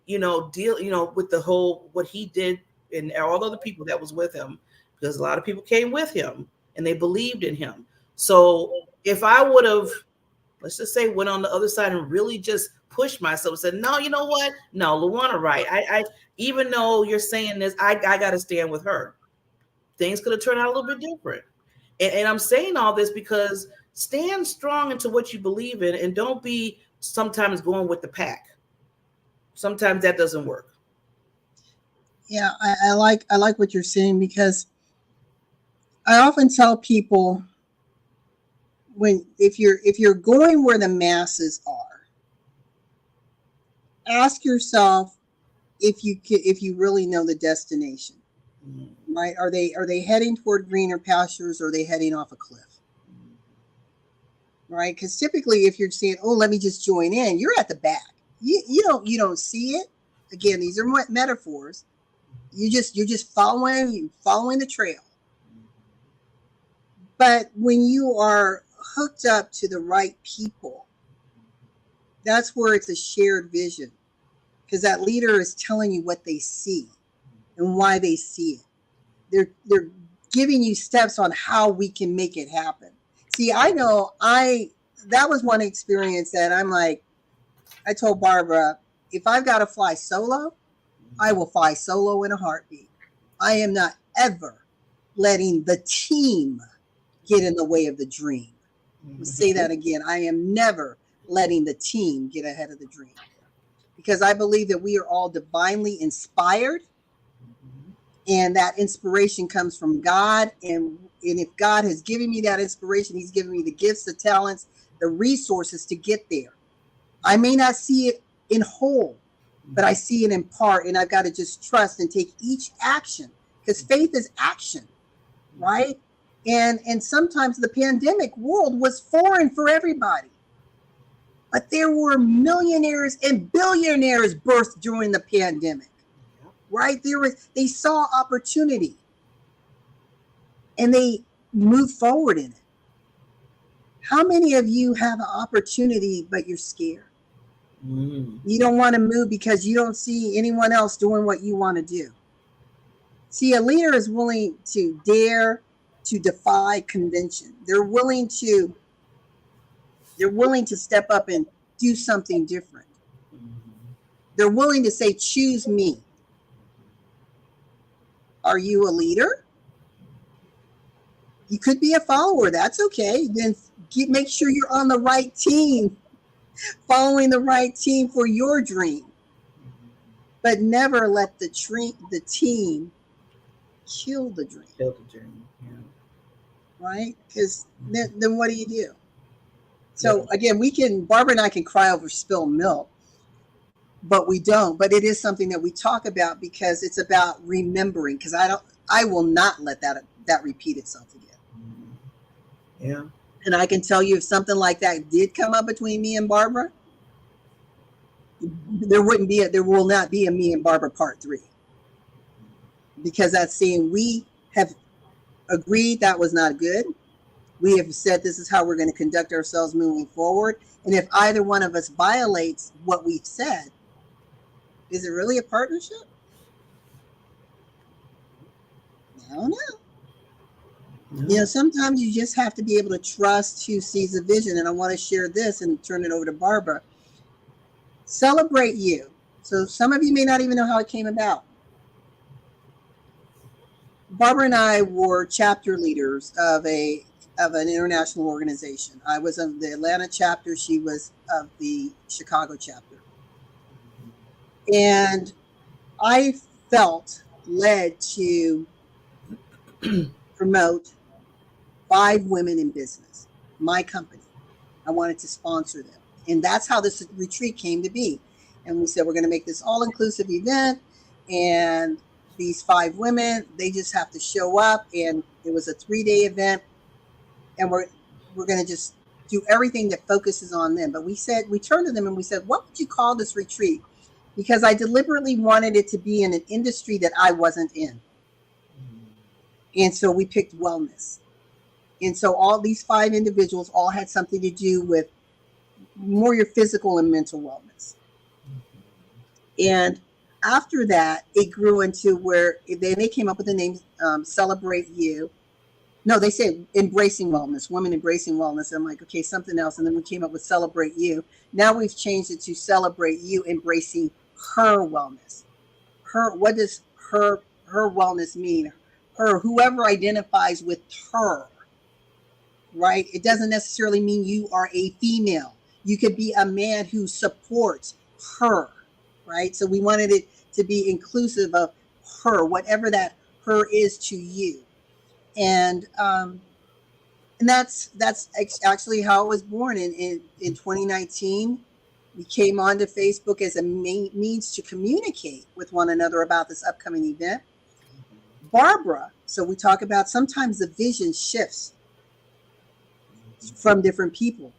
with the whole, what he did and all the other people that was with him, because a lot of people came with him and they believed in him. So if I would have, let's just say, went on the other side and really just pushed myself and said, no, you know what? No, LaWanna, right. I even though you're saying this, I got to stand with her. Things could have turned out a little bit different. And I'm saying all this because stand strong into what you believe in and don't be sometimes going with the pack. sometimes that doesn't work. Yeah, I like what you're saying, because I often tell people, when if you're going where the masses are, ask yourself if you really know the destination, right? Are they heading toward greener pastures, or are they heading off a cliff, right? Because typically, if you're saying, "Oh, let me just join in," you're at the back. You don't see it. Again, these are metaphors. You're just following the trail. But when you are hooked up to the right people, that's where it's a shared vision, because that leader is telling you what they see and why they see it. They're giving you steps on how we can make it happen. See, I know that was one experience that I'm like, I told Barbara, if I've got to fly solo, I will fly solo in a heartbeat. I am not ever letting the team get in the way of the dream. I'll say that again. I am never letting the team get ahead of the dream, because I believe that we are all divinely inspired, and that inspiration comes from God. And if God has given me that inspiration, He's given me the gifts, the talents, the resources to get there. I may not see it in whole, but I see it in part, and I've got to just trust and take each action, because faith is action, right? And sometimes the pandemic world was foreign for everybody, but there were millionaires and billionaires birthed during the pandemic, right? They saw opportunity, and they moved forward in it. How many of you have an opportunity, but you're scared? You don't want to move because you don't see anyone else doing what you want to do. See, a leader is willing to dare to defy convention. They're willing to step up and do something different. They're willing to say, choose me. Are you a leader? You could be a follower. That's okay. Then make sure you're on the right team, following the right team for your dream. But never let the team kill the dream. Kill the dream. Yeah. Right? Because then what do you do? So again, Barbara and I can cry over spilled milk, but we don't. But it is something that we talk about, because it's about remembering. Because I will not let that repeat itself again. Yeah. And I can tell you, if something like that did come up between me and Barbara, there will not be a me and Barbara part 3. Because that's saying we have agreed that was not good. We have said this is how we're going to conduct ourselves moving forward. And if either one of us violates what we've said, is it really a partnership? I don't know. No. Sometimes you just have to be able to trust who sees a vision. And I want to share this and turn it over to Barbara. Celebrate you. So some of you may not even know how it came about. Barbara and I were chapter leaders of an international organization. I was of the Atlanta chapter. She was of the Chicago chapter. And I felt led to promote 5 women in business, my company. I wanted to sponsor them. And that's how this retreat came to be. And we said, we're going to make this all-inclusive event. And these 5 women, they just have to show up. And it was a 3-day event. And we're going to just do everything that focuses on them. But we turned to them and we said, what would you call this retreat? Because I deliberately wanted it to be in an industry that I wasn't in. And so we picked wellness. And so all these 5 individuals all had something to do with more your physical and mental wellness. And after that, it grew into where they came up with the name Celebrate You. No, they said Embracing Wellness, Women Embracing Wellness. I'm like, okay, something else. And then we came up with Celebrate You. Now we've changed it to Celebrate You Embracing Her Wellness. What does her wellness mean? Whoever identifies with her, right? It doesn't necessarily mean you are a female. You could be a man who supports her. right? So we wanted it to be inclusive of her, whatever that her is to you. And that's actually how it was born in 2019. We came onto Facebook as a means to communicate with one another about this upcoming event. Barbara, so we talk about sometimes the vision shifts from different people.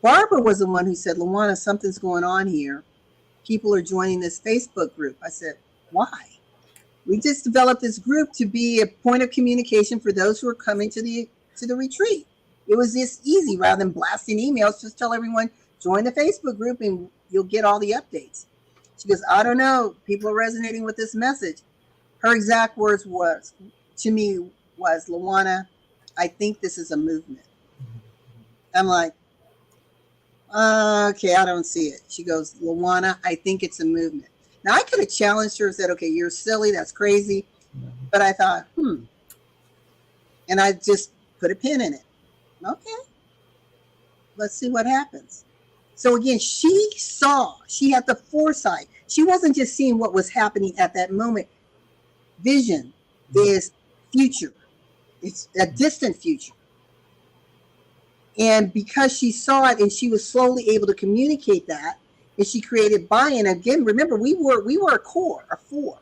Barbara was the one who said, LaWanna, something's going on here. People are joining this Facebook group. I said, why? We just developed this group to be a point of communication for those who are coming to the retreat. It was this easy. Rather than blasting emails, just tell everyone, join the Facebook group and you'll get all the updates. She goes, I don't know. People are resonating with this message. Her exact words to me was, LaWanna, I think this is a movement. I'm like, okay, I don't see it. She goes, LaWanna, I think it's a movement. Now, I could have challenged her and said, okay, you're silly. That's crazy. But I thought, And I just put a pin in it. Okay, let's see what happens. So again, she had the foresight. She wasn't just seeing what was happening at that moment. Vision is future. It's a distant future. And because she saw it and she was slowly able to communicate that, and she created buy-in. Again, remember, we were a core, a four.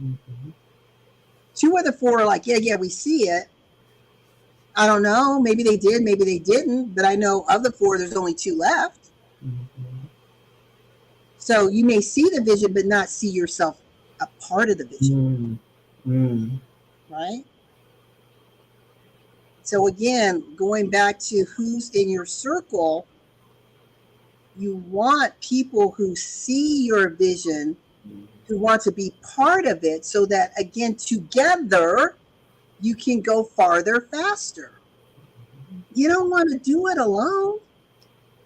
Mm-hmm. Two of the four are like, yeah, we see it. I don't know. Maybe they did, maybe they didn't. But I know of the four, there's only two left. Mm-hmm. So you may see the vision, but not see yourself a part of the vision. Mm-hmm. Right? So again, going back to who's in your circle, you want people who see your vision, who want to be part of it, so that, again, together, you can go farther, faster. You don't want to do it alone.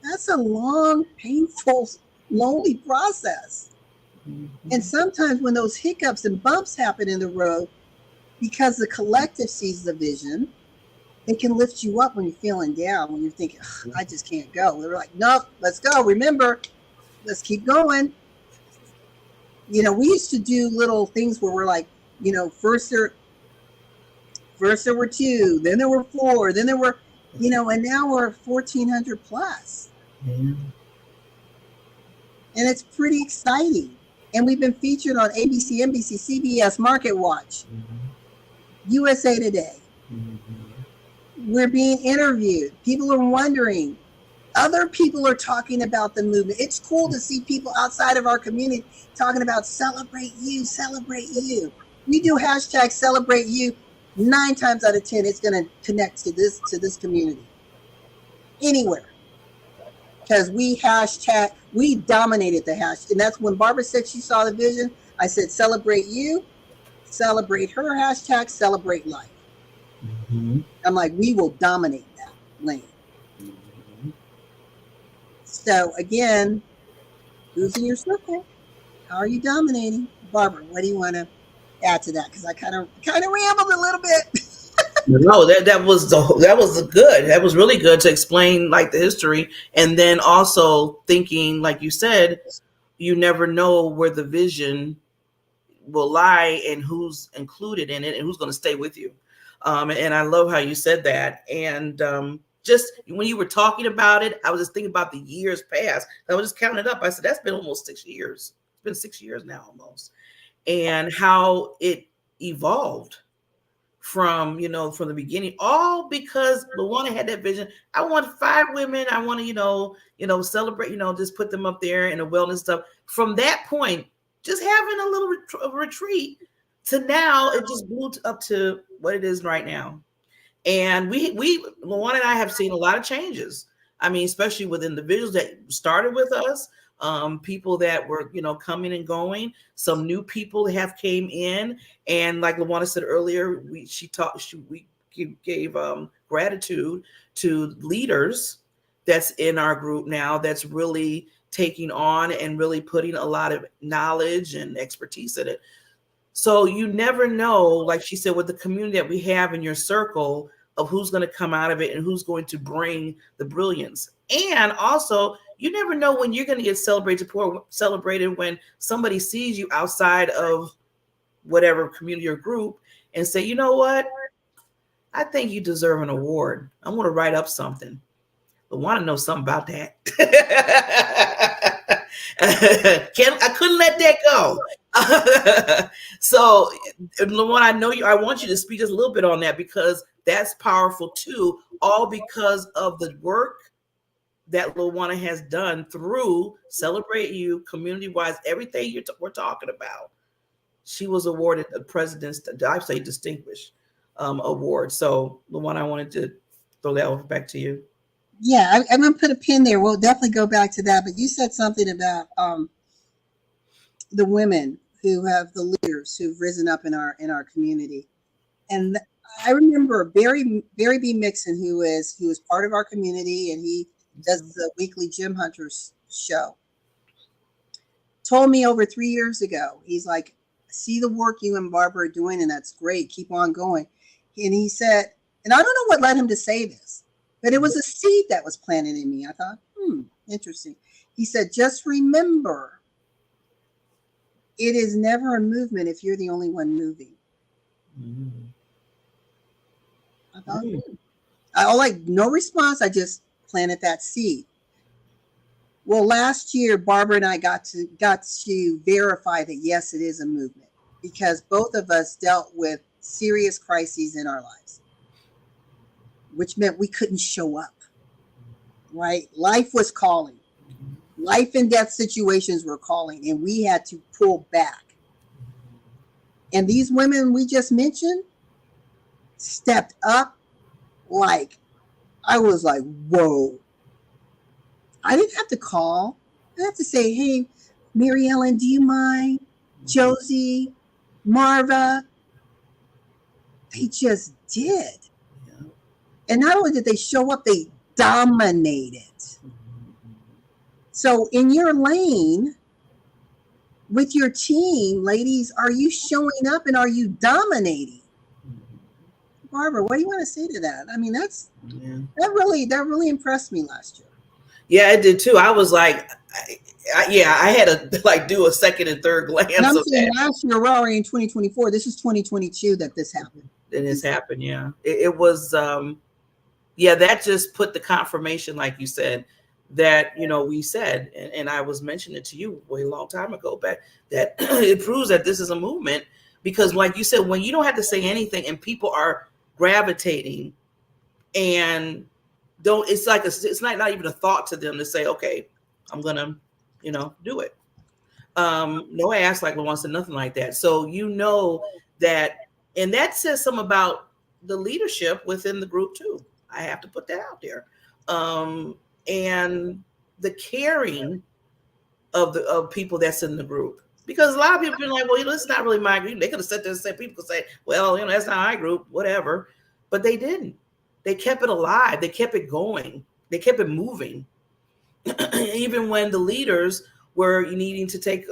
That's a long, painful, lonely process. Mm-hmm. And sometimes when those hiccups and bumps happen in the road, because the collective sees the vision, it can lift you up when you're feeling down, when you're thinking, I just can't go. They're like, nope, let's go. Remember, let's keep going. We used to do little things where we're like, first there were two, then there were four, then there were, and now we're 1,400 plus. Mm-hmm. And it's pretty exciting. And we've been featured on ABC, NBC, CBS, Market Watch, USA Today. Mm-hmm. We're being interviewed. People are wondering. Other people are talking about the movement. It's cool to see people outside of our community talking about celebrate you, celebrate you. We do hashtag celebrate you. 9 times out of 10, it's going to connect to this community. Anywhere. Because we dominated the hash. And that's when Barbara said she saw the vision. I said, celebrate you, celebrate her, hashtag celebrate life. Mm-hmm. I'm like, we will dominate that lane. Mm-hmm. So again, who's in your circle? How are you dominating? Barbara, what do you want to add to that? Because I kind of rambled a little bit. No, that was good. That was really good to explain like the history, and then also thinking, like you said, you never know where the vision will lie and who's included in it and who's going to stay with you. And I love how you said that. And just when you were talking about it, I was just thinking about the years past. I was just counting it up. I said, that's been almost 6 years. It's been 6 years now almost. And how it evolved from the beginning, all because LaWanna had that vision. I want 5 women. I want to, celebrate, just put them up there in a wellness stuff. From that point, just having a little retreat to now, it just blew up to what it is right now. And we LaWanna and I have seen a lot of changes. I mean, especially with individuals that started with us, people that were, coming and going. Some new people have came in, and like LaWanna said earlier, we gave gratitude to leaders that's in our group now, that's really taking on and really putting a lot of knowledge and expertise in it. So you never know, like she said, with the community that we have in your circle, of who's going to come out of it and who's going to bring the brilliance. And also, you never know when you're going to get celebrated when somebody sees you outside of whatever community or group and say, you know what? I think you deserve an award. I want to write up something. I want to know something about that. I couldn't let that go. So, LaWanna, I want you to speak just a little bit on that, because that's powerful too, all because of the work that LaWanna has done through Celebrate You, community-wise, everything we're talking about. She was awarded the President's, I say, Distinguished Award. So, LaWanna, I wanted to throw that over back to you. Yeah, I'm going to put a pin there. We'll definitely go back to that. But you said something about the women who have the leaders who've risen up in our community. And I remember Barry B. Mixon, who is part of our community, and he does the weekly Gym Hunters show, told me over 3 years ago, he's like, see the work you and Barbara are doing, and that's great. Keep on going. And he said, and I don't know what led him to say this, but it was a seed that was planted in me. I thought, interesting. He said, just remember, it is never a movement if you're the only one moving. Mm-hmm. I thought, no response. I just planted that seed. Well, last year, Barbara and I got to verify that, yes, it is a movement, because both of us dealt with serious crises in our lives, which meant we couldn't show up, right? Life was calling. Life and death situations were calling, and we had to pull back. And these women we just mentioned stepped up. Like, I was like, whoa. I didn't have to call. I didn't have to say, hey, Mary Ellen, do you mind? Josie, Marva. They just did. Yeah. And not only did they show up, they dominated. So in your lane, with your team, ladies, are you showing up and are you dominating? Barbara, what do you want to say to that? I mean, that really impressed me last year. Yeah, it did too. I was like, I had to do a second and third glance. And I'm saying last year, we're already in 2024. This is 2022 that this happened. And it's happened, yeah. It was, that just put the confirmation, like you said, that, we said, and I was mentioning it to you way a long time ago back, that it proves that this is a movement, because like you said, when you don't have to say anything and people are gravitating and it's not even a thought to them to say, okay, I'm gonna, do it. No ask, like LaWanna said, nothing like that. So that, and that says something about the leadership within the group too. I have to put that out there. And the caring of people that's in the group. Because a lot of people have been like, well, it's not really my group. They could have sat there and said, people could say, well, that's not my group, whatever. But they didn't. They kept it alive. They kept it going. They kept it moving. Even when the leaders were needing to take,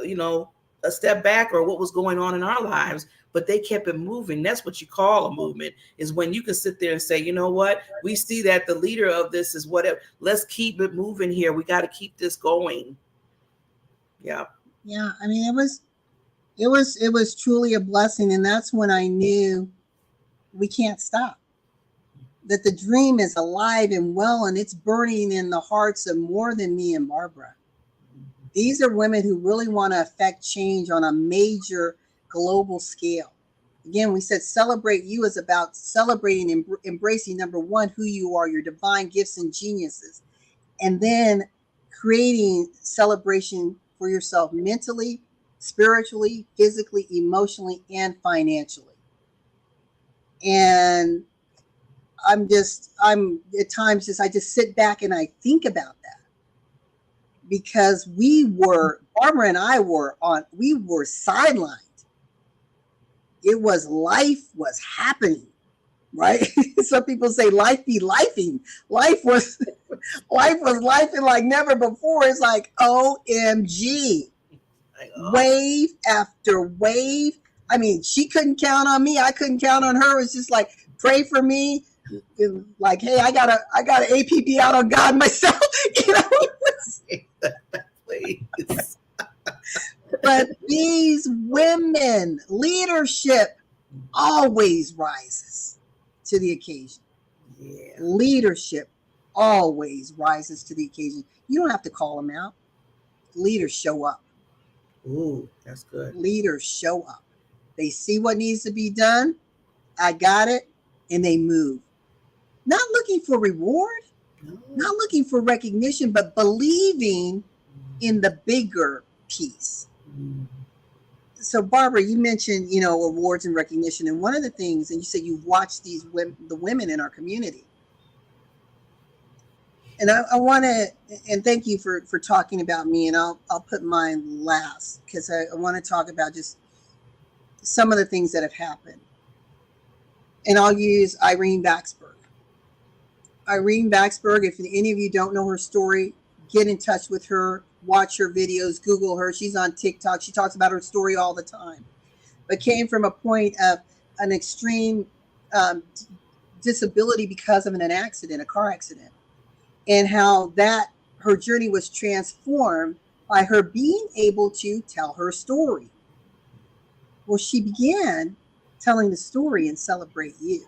a step back or what was going on in our lives, but they kept it moving. That's what you call a movement, is when you can sit there and say, you know what, we see that the leader of this is whatever. Let's keep it moving here. We got to keep this going. Yeah. Yeah. I mean, it was truly a blessing. And that's when I knew we can't stop. That the dream is alive and well, and it's burning in the hearts of more than me and Barbara. These are women who really want to affect change on a major global scale. Again, we said Celebrate You is about celebrating and embracing, number one, who you are, your divine gifts and geniuses, and then creating celebration for yourself mentally, spiritually, physically, emotionally, and financially. And I'm at times I just sit back and I think about that, because Barbara and I were sidelined. Life was happening, right? Some people say life be lifing. Life was lifing like never before. It's like, OMG, wave after wave. I mean, she couldn't count on me. I couldn't count on her. It's just like, pray for me. like, hey, I got an APP out on God myself. You know? Please. But these women, leadership always rises to the occasion. Yeah. Leadership always rises to the occasion. You don't have to call them out. Leaders show up. Ooh, that's good. Leaders show up. They see what needs to be done. I got it. And they move. Not looking for reward, not looking for recognition, but believing in the bigger piece. So, Barbara, you mentioned, awards and recognition. And one of the things, and you said you've watched the women in our community. And I want to, and thank you for talking about me, and I'll put mine last, because I want to talk about just some of the things that have happened. And I'll use Irene Baxberg. Irene Baxberg, if any of you don't know her story, get in touch with her, watch her videos, Google her. She's on TikTok. She talks about her story all the time, but came from a point of an extreme disability because of an accident, a car accident, and how that her journey was transformed by her being able to tell her story. Well, she began telling the story and Celebrate You.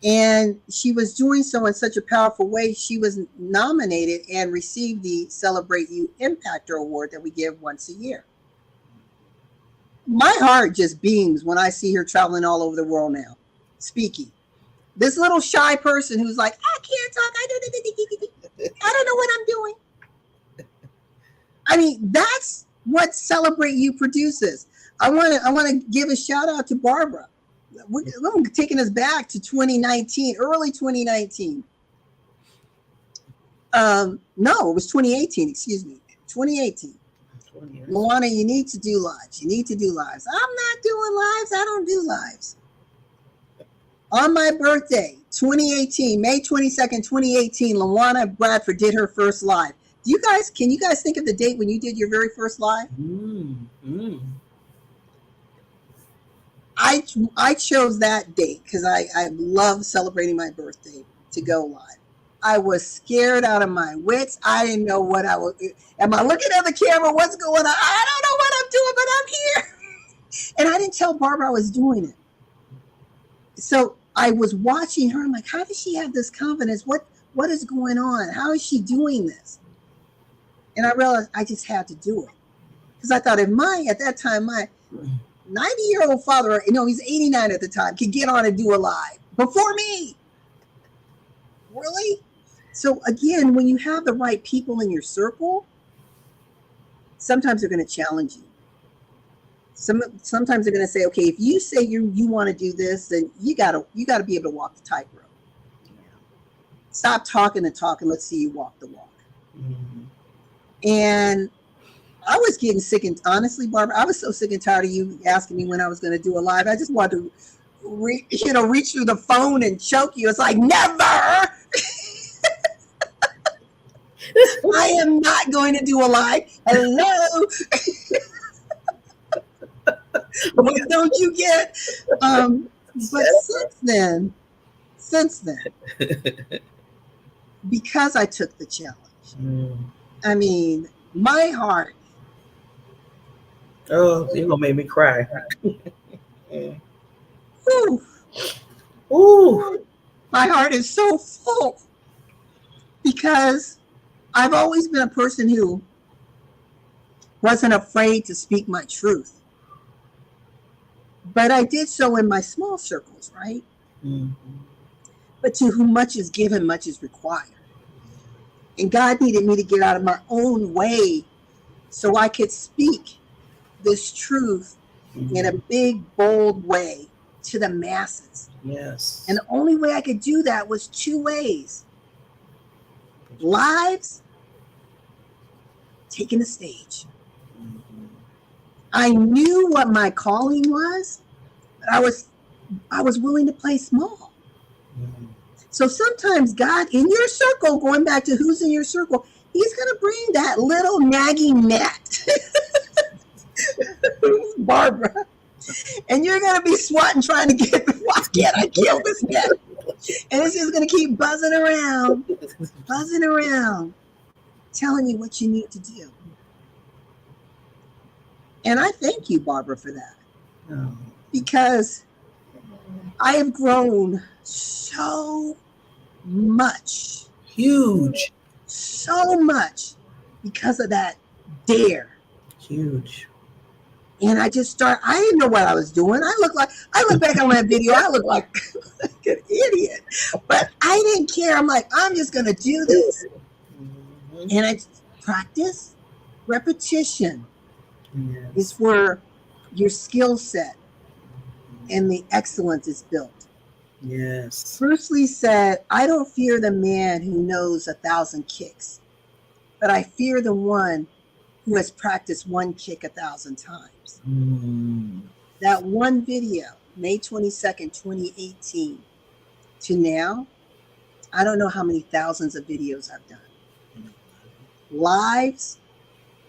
And she was doing so in such a powerful way. She was nominated and received the Celebrate You Impactor Award that we give once a year. My heart just beams when I see her traveling all over the world now, speaking. This little shy person who's like, I can't talk. I don't know what I'm doing. I mean, that's what Celebrate You produces. I want to give a shout out to Barbara. We're taking us back to 2019, early 2019. No, it was 2018, excuse me. 2018. LaWanna, you need to do lives. You need to do lives. I'm not doing lives. I don't do lives. On my birthday, 2018, May 22nd, 2018, LaWanna Bradford did her first live. Can you guys think of the date when you did your very first live? I chose that date because I love celebrating my birthday to go live. I was scared out of my wits. I didn't know what I was. Am I looking at the camera? What's going on? I don't know what I'm doing, but I'm here. And I didn't tell Barbara I was doing it. So I was watching her. I'm like, how does she have this confidence? What is going on? How is she doing this? And I realized I just had to do it. Because I thought at that time, my 90-year-old father, he's 89 at the time, could get on and do a live before me. Really? So again, when you have the right people in your circle, sometimes they're going to challenge you. Sometimes they're going to say, okay, if you say you want to do this, then you got to be able to walk the tightrope. Stop talking the talk and let's see you walk the walk. Mm-hmm. And I was getting sick, and honestly, Barbara, I was so sick and tired of you asking me when I was going to do a live. I just wanted to, reach through the phone and choke you. It's like, never. I am not going to do a live. Hello. What don't you get? But since then, because I took the challenge, I mean, my heart. Oh, you're gonna make me cry. Ooh. Ooh. My heart is so full because I've always been a person who wasn't afraid to speak my truth. But I did so in my small circles, right? Mm-hmm. But to whom much is given, much is required. And God needed me to get out of my own way so I could speak this truth in a big, bold way to the masses. Yes. And the only way I could do that was two ways. Lives, taking the stage. I knew what my calling was, but I was willing to play small. Mm-hmm. So sometimes God, in your circle, going back to who's in your circle, he's going to bring that little nagging gnat. Barbara. And you're going to be swatting trying to get, why can't I kill this cat? And it's just going to keep buzzing around, telling you what you need to do. And I thank you, Barbara, for that. Oh. Because I have grown so much. Huge. So much because of that dare. Huge. And I just I didn't know what I was doing. I look back on that video, I look like an idiot. But I didn't care. I'm like, I'm just going to do this. Mm-hmm. And I practice, repetition is where your skill set and the excellence is built. Yes. Bruce Lee said, I don't fear the man who knows 1,000 kicks, but I fear the one who has practiced one kick 1,000 times. That one video, May 22nd, 2018, to now, I don't know how many thousands of videos I've done. Lives,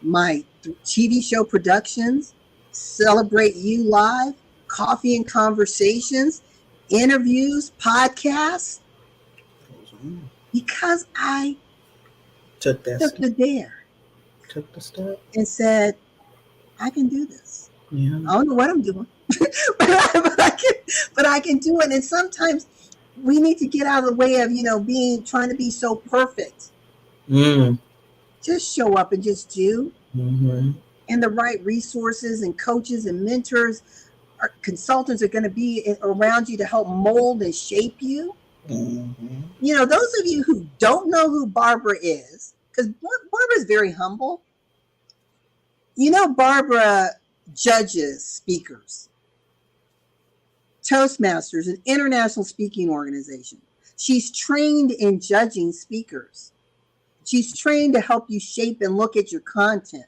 my TV show productions, Celebrate You Live, Coffee and Conversations, interviews, podcasts, because I took the dare. Took the step. And said, I can do this. Yeah. I don't know what I'm doing, but I can do it. And sometimes we need to get out of the way of, trying to be so perfect. Just show up and just do. Mm-hmm. And the right resources and coaches and mentors, consultants are going to be around you to help mold and shape you. Mm-hmm. Those of you who don't know who Barbara is, because Barbara is very humble. Barbara judges speakers, Toastmasters, an international speaking organization. She's trained in judging speakers. She's trained to help you shape and look at your content.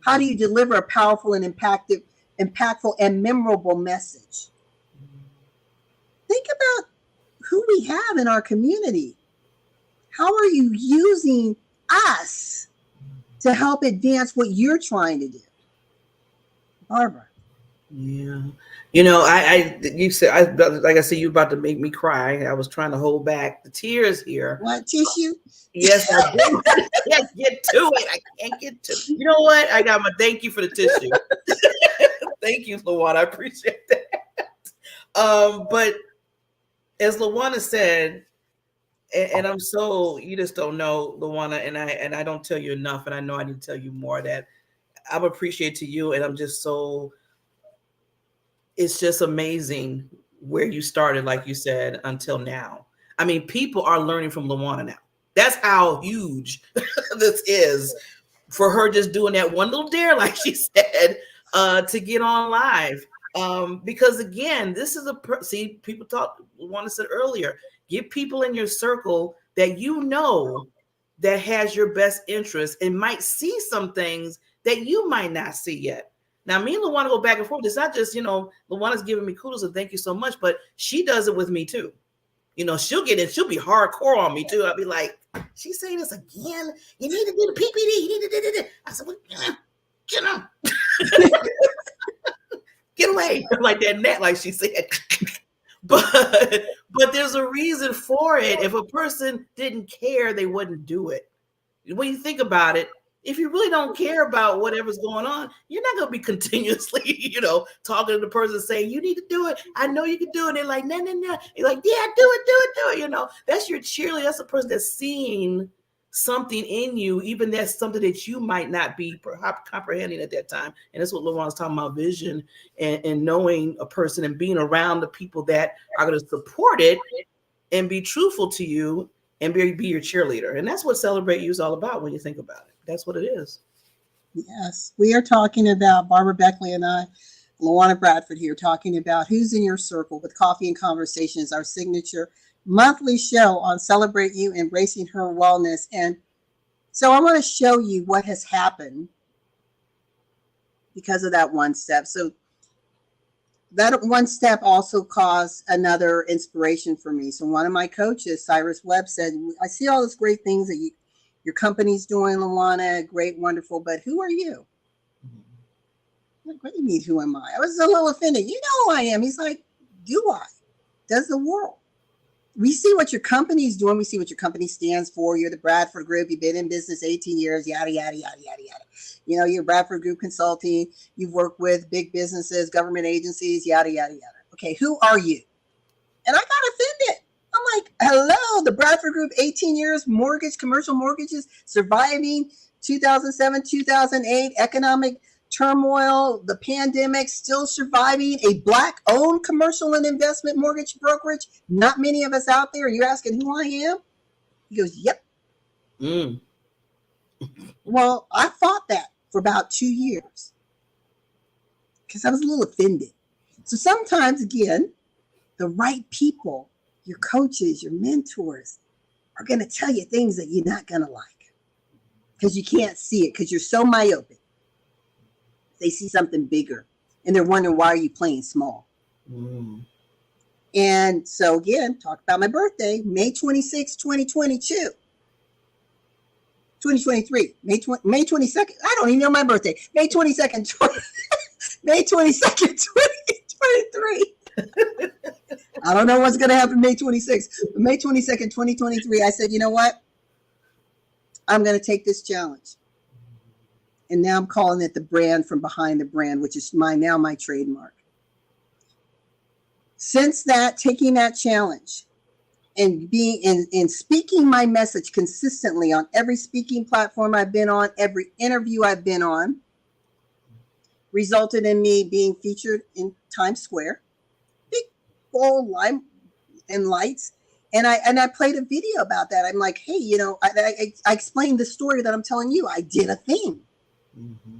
How do you deliver a powerful and impactful and memorable message? Think about who we have in our community. How are you using us to help advance what you're trying to do? Barbara. Yeah. You said, like I said, you're about to make me cry. I was trying to hold back the tears here. Want tissue? Yes, I do. I can't get to it. You know what? I got my thank you for the tissue. Thank you, LaWanna. I appreciate that. But as LaWanna said, and I'm so, you just don't know, LaWanna, and I don't tell you enough, and I know I need to tell you more, that I'm appreciative to you, and I'm just so, it's just amazing where you started, like you said, until now. I mean, people are learning from LaWanna now. That's how huge this is for her, just doing that one little dare, like she said, to get on live. Because again, this is people talk, LaWanna said earlier, get people in your circle that that has your best interest and might see some things that you might not see yet. Now, me and LaWanna go back and forth. It's not just, LaWanna's giving me kudos and thank you so much, but she does it with me too. She'll get in, she'll be hardcore on me too. I'll be like, she's saying this again. You need to do the PPD. You need to do this. I said, well, get on. Get away. Like that net, like she said. But there's a reason for it. If a person didn't care, they wouldn't do it. When you think about it, if you really don't care about whatever's going on, you're not going to be continuously, talking to the person saying, you need to do it. I know you can do it. And they're like, no. You're like, yeah, do it. That's your cheerleader. That's the person that's seeing something in you, even that's something that you might not be perhaps comprehending at that time. And that's what LaWanna's talking about, vision and knowing a person and being around the people that are going to support it and be truthful to you and be your cheerleader. And that's what Celebrate You is all about when you think about it. That's what it is. Yes. We are talking about, Barbara Beckley and I, LaWanna Bradford here, talking about Who's in Your Circle with Coffee and Conversations, our signature monthly show on Celebrate You, Embracing Her Wellness. And so I want to show you what has happened because of that one step. So that one step also caused another inspiration for me. So one of my coaches, Cyrus Webb, said, I see all those great things that your company's doing, LaWanna, great, wonderful, but who are you? Like, what do you mean, who am I? I was a little offended. You know who I am. He's like, do I? Does the world? We see what your company's doing. We see what your company stands for. You're the Bradford Group. You've been in business 18 years, yada, yada, yada, yada, yada. You know, you're Bradford Group Consulting. You've worked with big businesses, government agencies, yada, yada, yada. Okay, who are you? And I got offended. I'm like, hello, the Bradford Group, 18 years, mortgage, commercial mortgages, surviving 2007, 2008, economic turmoil, the pandemic, still surviving, a Black-owned commercial and investment mortgage brokerage. Not many of us out there. You're asking who I am? He goes, yep. Well, I fought that for about 2 years because I was a little offended. So sometimes, again, the right people, your coaches, your mentors, are going to tell you things that you're not going to like because you can't see it because you're so myopic. They see something bigger and they're wondering, why are you playing small? And so again, talk about my birthday, May 26, 2022. 2023, May 22nd. I don't even know my birthday. May 22nd, May 22nd, 2023. I don't know what's going to happen May 26th. But May 22nd, 2023, I said, you know what? I'm going to take this challenge. And now I'm calling it the brand from behind the brand, which is my trademark. Since that, taking that challenge and being in speaking my message consistently on every speaking platform I've been on, every interview I've been on, resulted in me being featured in Times Square, big bold lime and lights. And I played a video about that. I'm like, hey, you know, I explained the story that I'm telling you. I did a thing.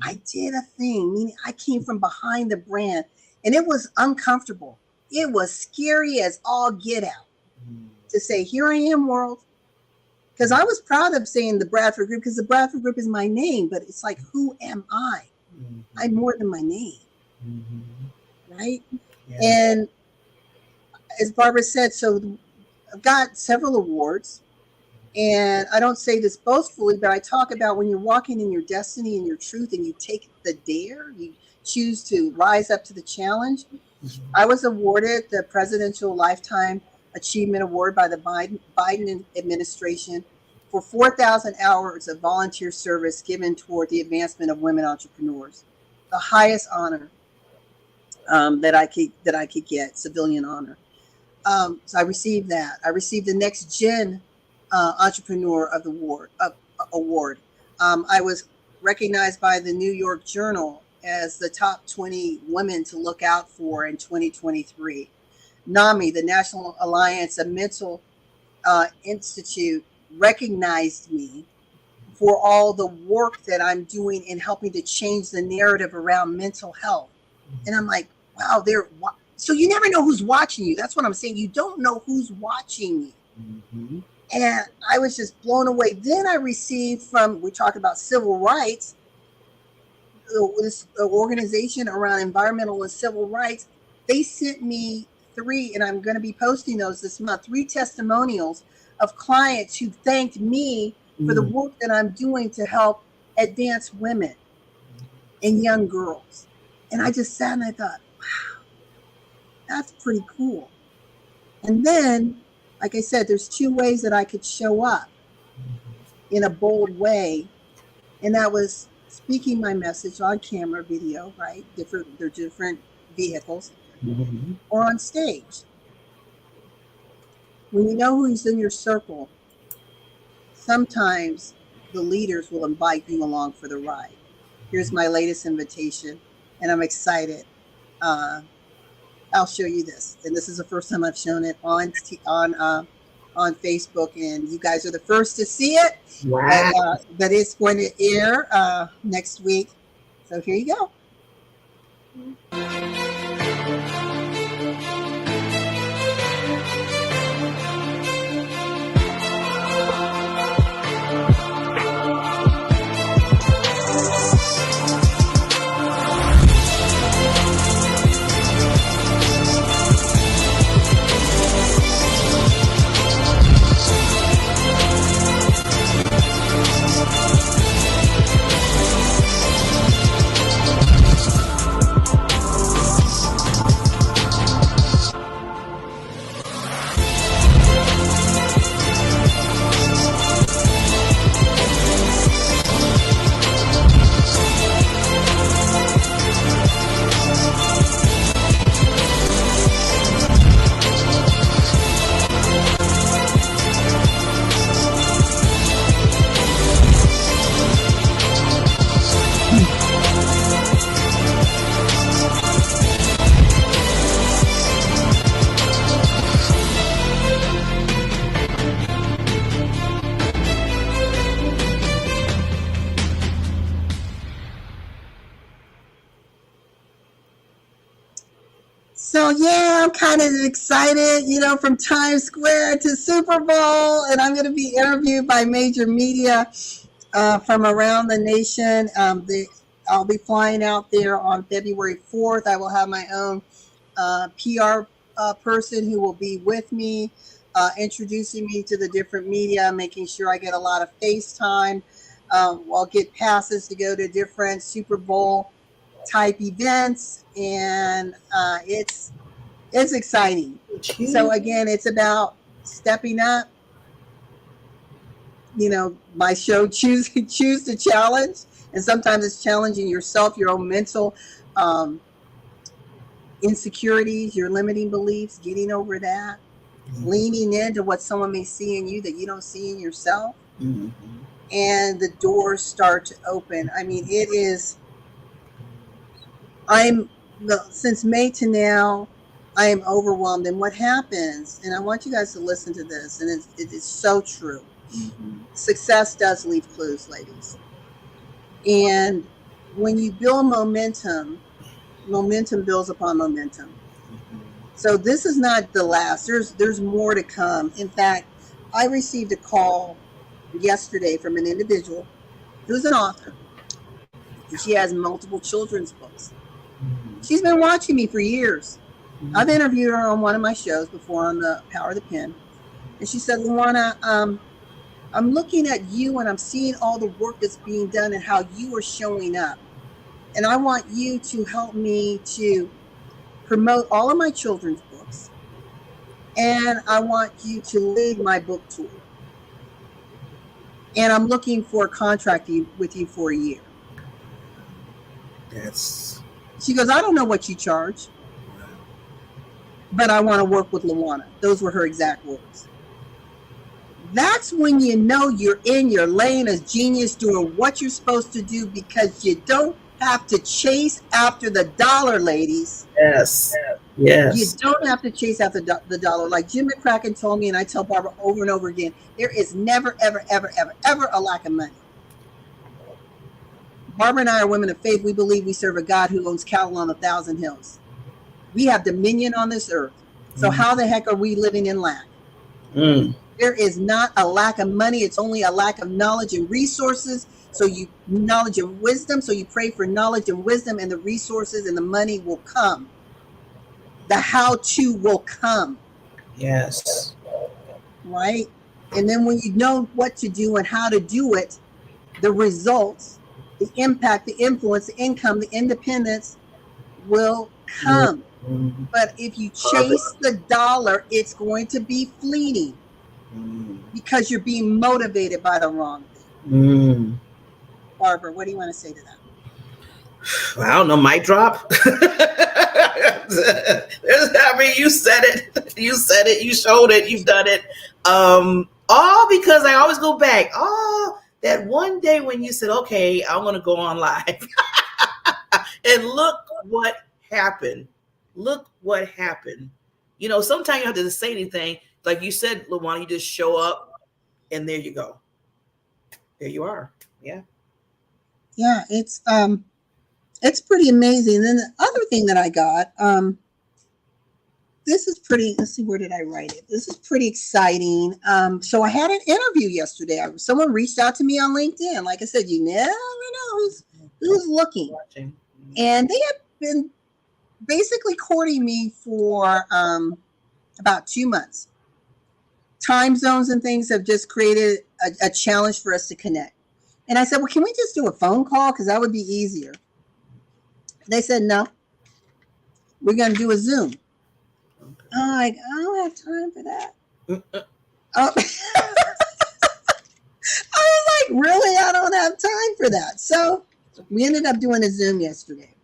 I did a thing, meaning I came from behind the brand, and it was uncomfortable. It was scary as all get out to say, here I am, world. Because I was proud of saying the Bradford Group, because the Bradford Group is my name, but it's like, who am I? I'm more than my name, right? Yeah. And as Barbara said, so I've got several awards. And I don't say this boastfully, but I talk about when you're walking in your destiny and your truth and you take the dare, you choose to rise up to the challenge. I was awarded the Presidential Lifetime Achievement Award by the Biden administration for 4,000 hours of volunteer service given toward the advancement of women entrepreneurs. The highest honor that I could get, civilian honor. So I received that. I received the Next Gen Entrepreneur of the Award. I was recognized by the New York Journal as the top 20 women to look out for in 2023. NAMI, the National Alliance of Mental Institute, recognized me for all the work that I'm doing in helping to change the narrative around mental health. And I'm like, wow, so you never know who's watching you. That's what I'm saying. You don't know who's watching you. And I was just blown away. Then I received we talk about civil rights, this organization around environmental and civil rights. They sent me 3, and I'm going to be posting those this month, 3 testimonials of clients who thanked me for the work that I'm doing to help advance women and young girls. And I just sat and I thought, wow, that's pretty cool. And then, like I said, there's 2 ways that I could show up in a bold way. And that was speaking my message on camera, video, right? They're different vehicles, or on stage. When you know who's in your circle, sometimes the leaders will invite you along for the ride. Here's my latest invitation, and I'm excited. I'll show you this, and this is the first time I've shown it on Facebook, and you guys are the first to see it. Wow! But it's going to air next week, so here you go. Well, yeah, I'm kind of excited, from Times Square to Super Bowl, and I'm going to be interviewed by major media from around the nation. I'll be flying out there on February 4th. I will have my own PR person who will be with me, introducing me to the different media, making sure I get a lot of FaceTime. I'll get passes to go to different Super Bowl type events, and it's exciting. So again, it's about stepping up. My show choose the challenge, and sometimes it's challenging yourself, your own mental insecurities, your limiting beliefs, getting over that, leaning into what someone may see in you that you don't see in yourself, and the doors start to open. I mean, since May to now, I am overwhelmed. And what happens, and I want you guys to listen to this, and it is so true. Success does leave clues, ladies. And when you build momentum builds upon momentum. So this is not the last. There's more to come. In fact, I received a call yesterday from an individual who's an author. She has multiple children's books. She's been watching me for years. I've interviewed her on one of my shows before on the Power of the Pen. And she said, LaWanna, I'm looking at you and I'm seeing all the work that's being done and how you are showing up. And I want you to help me to promote all of my children's books. And I want you to lead my book tour. And I'm looking for a contract with you for a year. She goes, I don't know what you charge, but I want to work with LaWanna. Those were her exact words. That's when you know you're in your lane as genius, doing what you're supposed to do, because you don't have to chase after the dollar, ladies. Yes. You don't have to chase after the dollar. Like Jim McCracken told me, and I tell Barbara over and over again, there is never, ever, ever, ever, ever a lack of money. Barbara and I are women of faith. We believe we serve a God who owns cattle on 1,000 hills. We have dominion on this earth. So how the heck are we living in lack? There is not a lack of money. It's only a lack of knowledge and resources. So knowledge and wisdom. So you pray for knowledge and wisdom, and the resources and the money will come. The how-to will come. Yes. Right? And then when you know what to do and how to do it, the results, the impact, the influence, the income, the independence will come. But if you chase the dollar, it's going to be fleeting because you're being motivated by the wrong thing. Barbara, what do you want to say to that? I don't know, mic drop. I mean, you said it. You said it. You showed it. You've done it. All because I always go back. That one day when you said, okay, I want to go on live. And look what happened. Look what happened. Sometimes you have to say anything. Like you said, LaWanna, you just show up and there you go. There you are. Yeah. Yeah, it's pretty amazing. Then the other thing that I got, this is pretty, let's see, where did I write it? This is pretty exciting. So I had an interview yesterday. Someone reached out to me on LinkedIn. Like I said, you never know who's looking. And they had been basically courting me for about 2 months. Time zones and things have just created a challenge for us to connect. And I said, well, can we just do a phone call? Because that would be easier. They said, no, we're going to do a Zoom. I'm like, I don't have time for that. I was like, really? I don't have time for that. So we ended up doing a Zoom yesterday.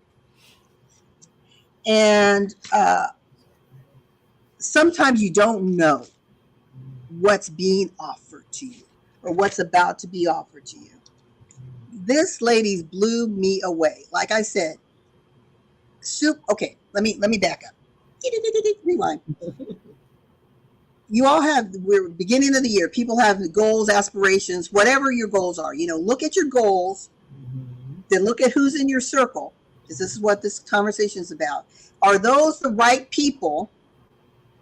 And sometimes you don't know what's being offered to you or what's about to be offered to you. This lady blew me away. Like I said, okay, let me back up. Rewind. You all we're beginning of the year. People have goals, aspirations, whatever your goals are. Look at your goals, then look at who's in your circle, because this is what this conversation is about. Are those the right people,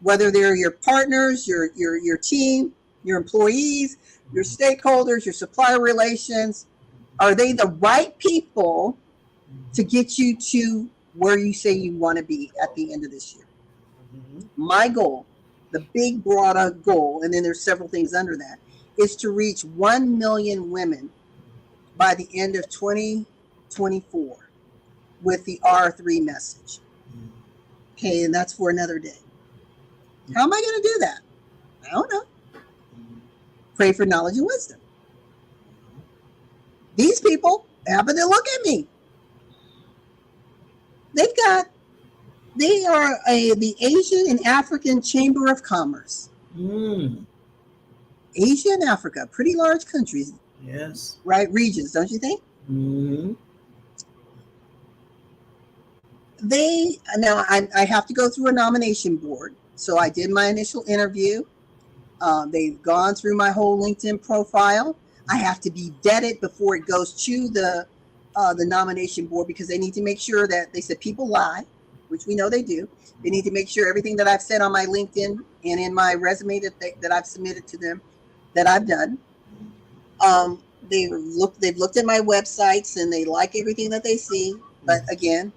whether they're your partners, your team, your employees, your stakeholders, your supplier relations? Are they the right people to get you to where you say you want to be at the end of this year? My goal, the big broad goal, and then there's several things under that, is to reach 1 million women by the end of 2024 with the R3 message. Okay, and that's for another day. How am I going to do that? I don't know. Pray for knowledge and wisdom. These people happen to look at me. They are the Asian and African Chamber of Commerce. Asia and Africa, pretty large countries. Yes. Right? Regions, don't you think? Now I have to go through a nomination board. So I did my initial interview. They've gone through my whole LinkedIn profile. I have to be vetted before it goes to the nomination board, because they need to make sure that, they said people lie, which we know they do. They need to make sure everything that I've said on my LinkedIn and in my resume that I've submitted to them, that I've done. They've looked at my websites and they like everything that they see. But again,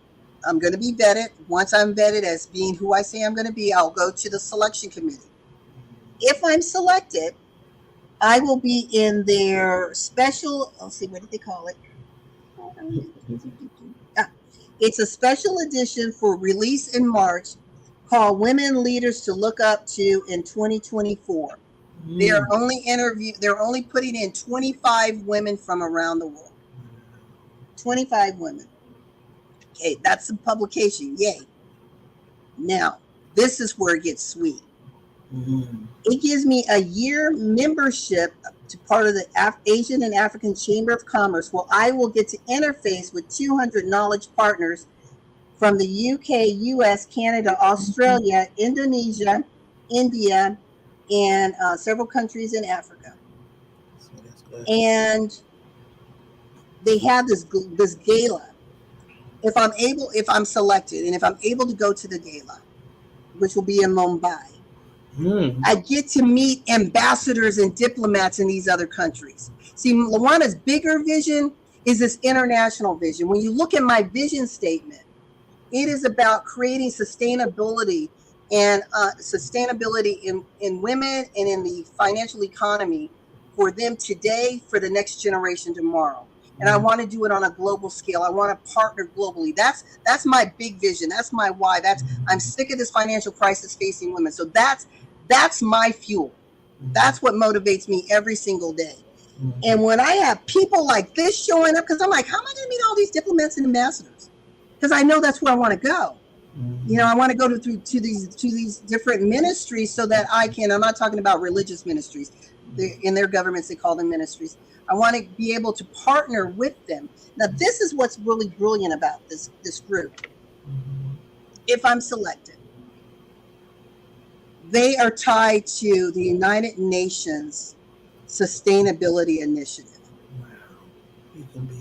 I'm going to be vetted. Once I'm vetted as being who I say I'm going to be, I'll go to the selection committee. If I'm selected, I will be in their special, let's see, what did they call it? It's a special edition for release in March called Women Leaders to Look Up to in 2024. They're only putting in 25 women from around the world. 25 women. Okay, that's a publication. Yay. Now, this is where it gets sweet. It gives me a year membership to part of the Asian and African Chamber of Commerce, where I will get to interface with 200 knowledge partners from the UK, US, Canada, Australia, Indonesia, India, and several countries in Africa. And they have this gala. If I'm selected, and if I'm able to go to the gala, which will be in Mumbai, I get to meet ambassadors and diplomats in these other countries. See, LaWanna's bigger vision is this international vision. When you look at my vision statement, it is about creating sustainability and sustainability in women and in the financial economy for them today, for the next generation tomorrow. And I want to do it on a global scale. I want to partner globally. That's my big vision. That's my why. I'm sick of this financial crisis facing women. So that's my fuel. That's what motivates me every single day. And when I have people like this showing up, because I'm like, how am I going to meet all these diplomats and ambassadors? Because I know that's where I want to go. You know, I want to go to these different ministries so that I can. I'm not talking about religious ministries. In their governments, they call them ministries. I want to be able to partner with them. Now, this is what's really brilliant about this group. If I'm selected, they are tied to the United Nations Sustainability Initiative.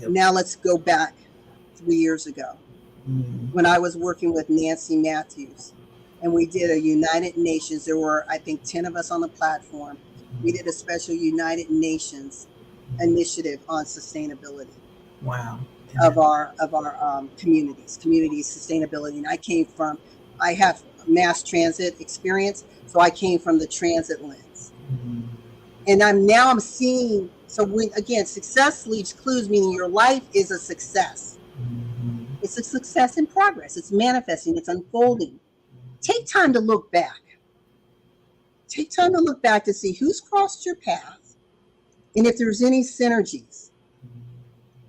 Now let's go back 3 years ago when I was working with Nancy Matthews, and we did a United Nations. There were, I think, 10 of us on the platform. We did a special United Nations initiative on sustainability. Wow. Of our communities sustainability. And I have mass transit experience, so I came from the transit lens. And I'm seeing, so when, again, success leaves clues, meaning your life is a success. It's a success in progress. It's manifesting, it's unfolding. Take time to look back. Take time to look back to see who's crossed your path and if there's any synergies.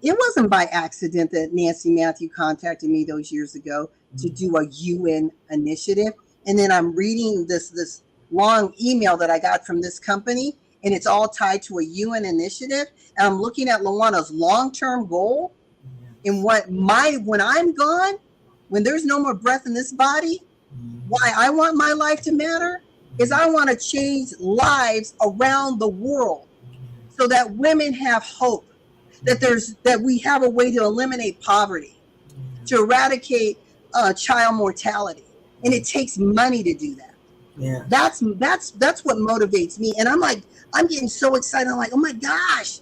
It wasn't by accident that Nancy Matthew contacted me those years ago to do a UN initiative. And then I'm reading this long email that I got from this company, and it's all tied to a UN initiative. And I'm looking at LaWanna's long-term goal, and when I'm gone, when there's no more breath in this body, why I want my life to matter is I want to change lives around the world so that women have hope, that we have a way to eliminate poverty, to eradicate child mortality, and it takes money to do that. Yeah. That's what motivates me, and I'm getting so excited. I'm like, oh my gosh,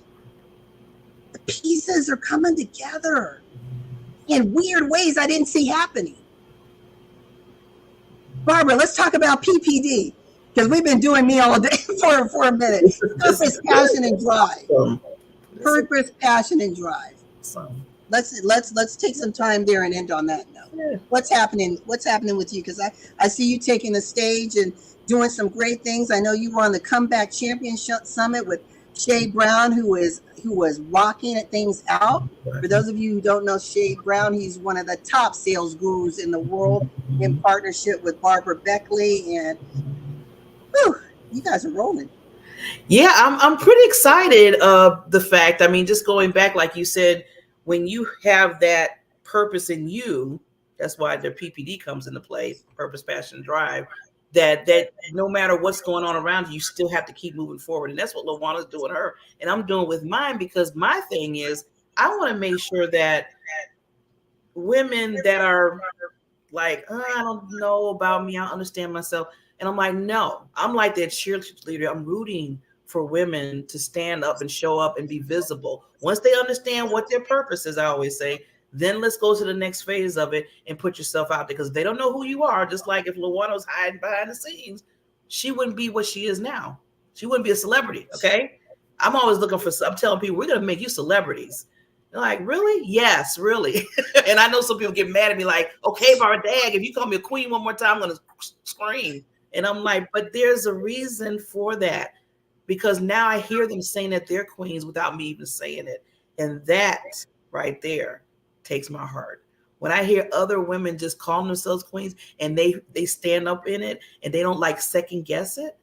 the pieces are coming together in weird ways I didn't see happening. Barbara, let's talk about PPD, because we've been doing me all day for a minute. Purpose, passion, and drive. Purpose, passion, and drive. Let's take some time there and end on that note. Yeah. What's happening with you? Because I see you taking the stage and doing some great things. I know you were on the Comeback Championship Summit with Shay Brown, who was rocking things out. For those of you who don't know Shay Brown, he's one of the top sales gurus in the world, in partnership with Barbara Beckley, and whew, you guys are rolling. Yeah, I'm pretty excited of the fact. I mean, just going back, like you said, when you have that purpose in you, that's why the PPD comes into play, purpose, passion, drive, that no matter what's going on around you, you still have to keep moving forward. And that's what LaWanna's doing her. And I'm doing with mine, because my thing is, I want to make sure that women that are like, oh, I don't know about me, I don't understand myself. And I'm like, no, I'm like that cheerleader. I'm rooting for women to stand up and show up and be visible. Once they understand what their purpose is, I always say, then let's go to the next phase of it and put yourself out there, because they don't know who you are. Just like if LaWanna was hiding behind the scenes, she wouldn't be what she is now. She wouldn't be a celebrity, okay? I'm always looking for, I'm telling people, we're going to make you celebrities. They're like, really? Yes, really. And I know some people get mad at me like, okay, Barbara, dag, if you call me a queen one more time, I'm going to scream. And I'm like, but there's a reason for that, because now I hear them saying that they're queens without me even saying it. And that right there takes my heart. When I hear other women just calling themselves queens and they stand up in it and they don't like second guess it,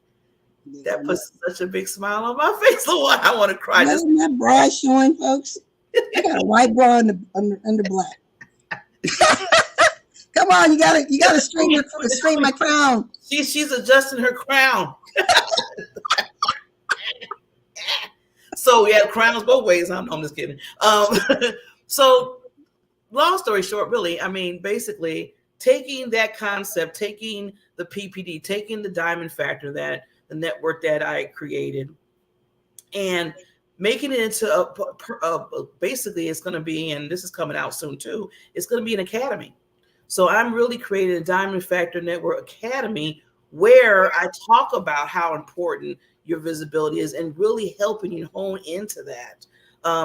that puts such a big smile on my face. So I want to cry. Just my bra showing, folks. I got a white bra under black. Come on, you gotta straighten my crown. She's adjusting her crown. So yeah, crowns both ways. I'm just kidding. So long story short, really, I mean, basically taking that concept, taking the PPD, taking the diamond factor, that the network that I created, and making it into basically it's going to be, and this is coming out soon too, it's going to be an academy. So I'm really creating a Diamond Factor Network Academy where I talk about how important your visibility is and really helping you hone into that.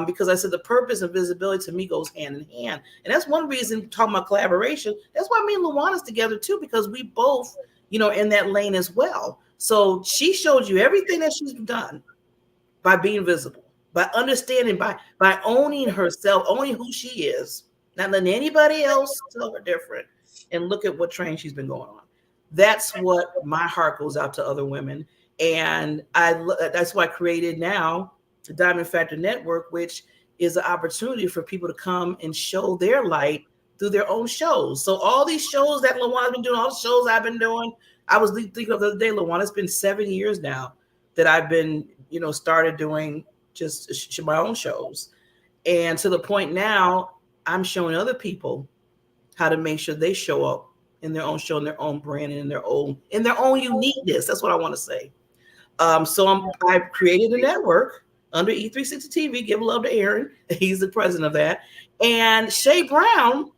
Because I said the purpose of visibility to me goes hand in hand. And that's one reason, talking about collaboration, that's why me and LaWanna's together too, because we both, in that lane as well. So she showed you everything that she's done by being visible, by understanding, by owning herself, owning who she is, not letting anybody else tell her different, and look at what train she's been going on. That's what my heart goes out to other women. And that's why I created now the Diamond Factor Network, which is an opportunity for people to come and show their light through their own shows. So all these shows that LaWanna's been doing, all the shows I've been doing, I was thinking of the other day, LaWanna, it's been 7 years now that I've been, started doing just my own shows. And to the point now, I'm showing other people how to make sure they show up in their own show, in their own brand, and in their own uniqueness. That's what I want to say. So I've created a network under E360 TV. Give love to Aaron. He's the president of that. And Shay Brown,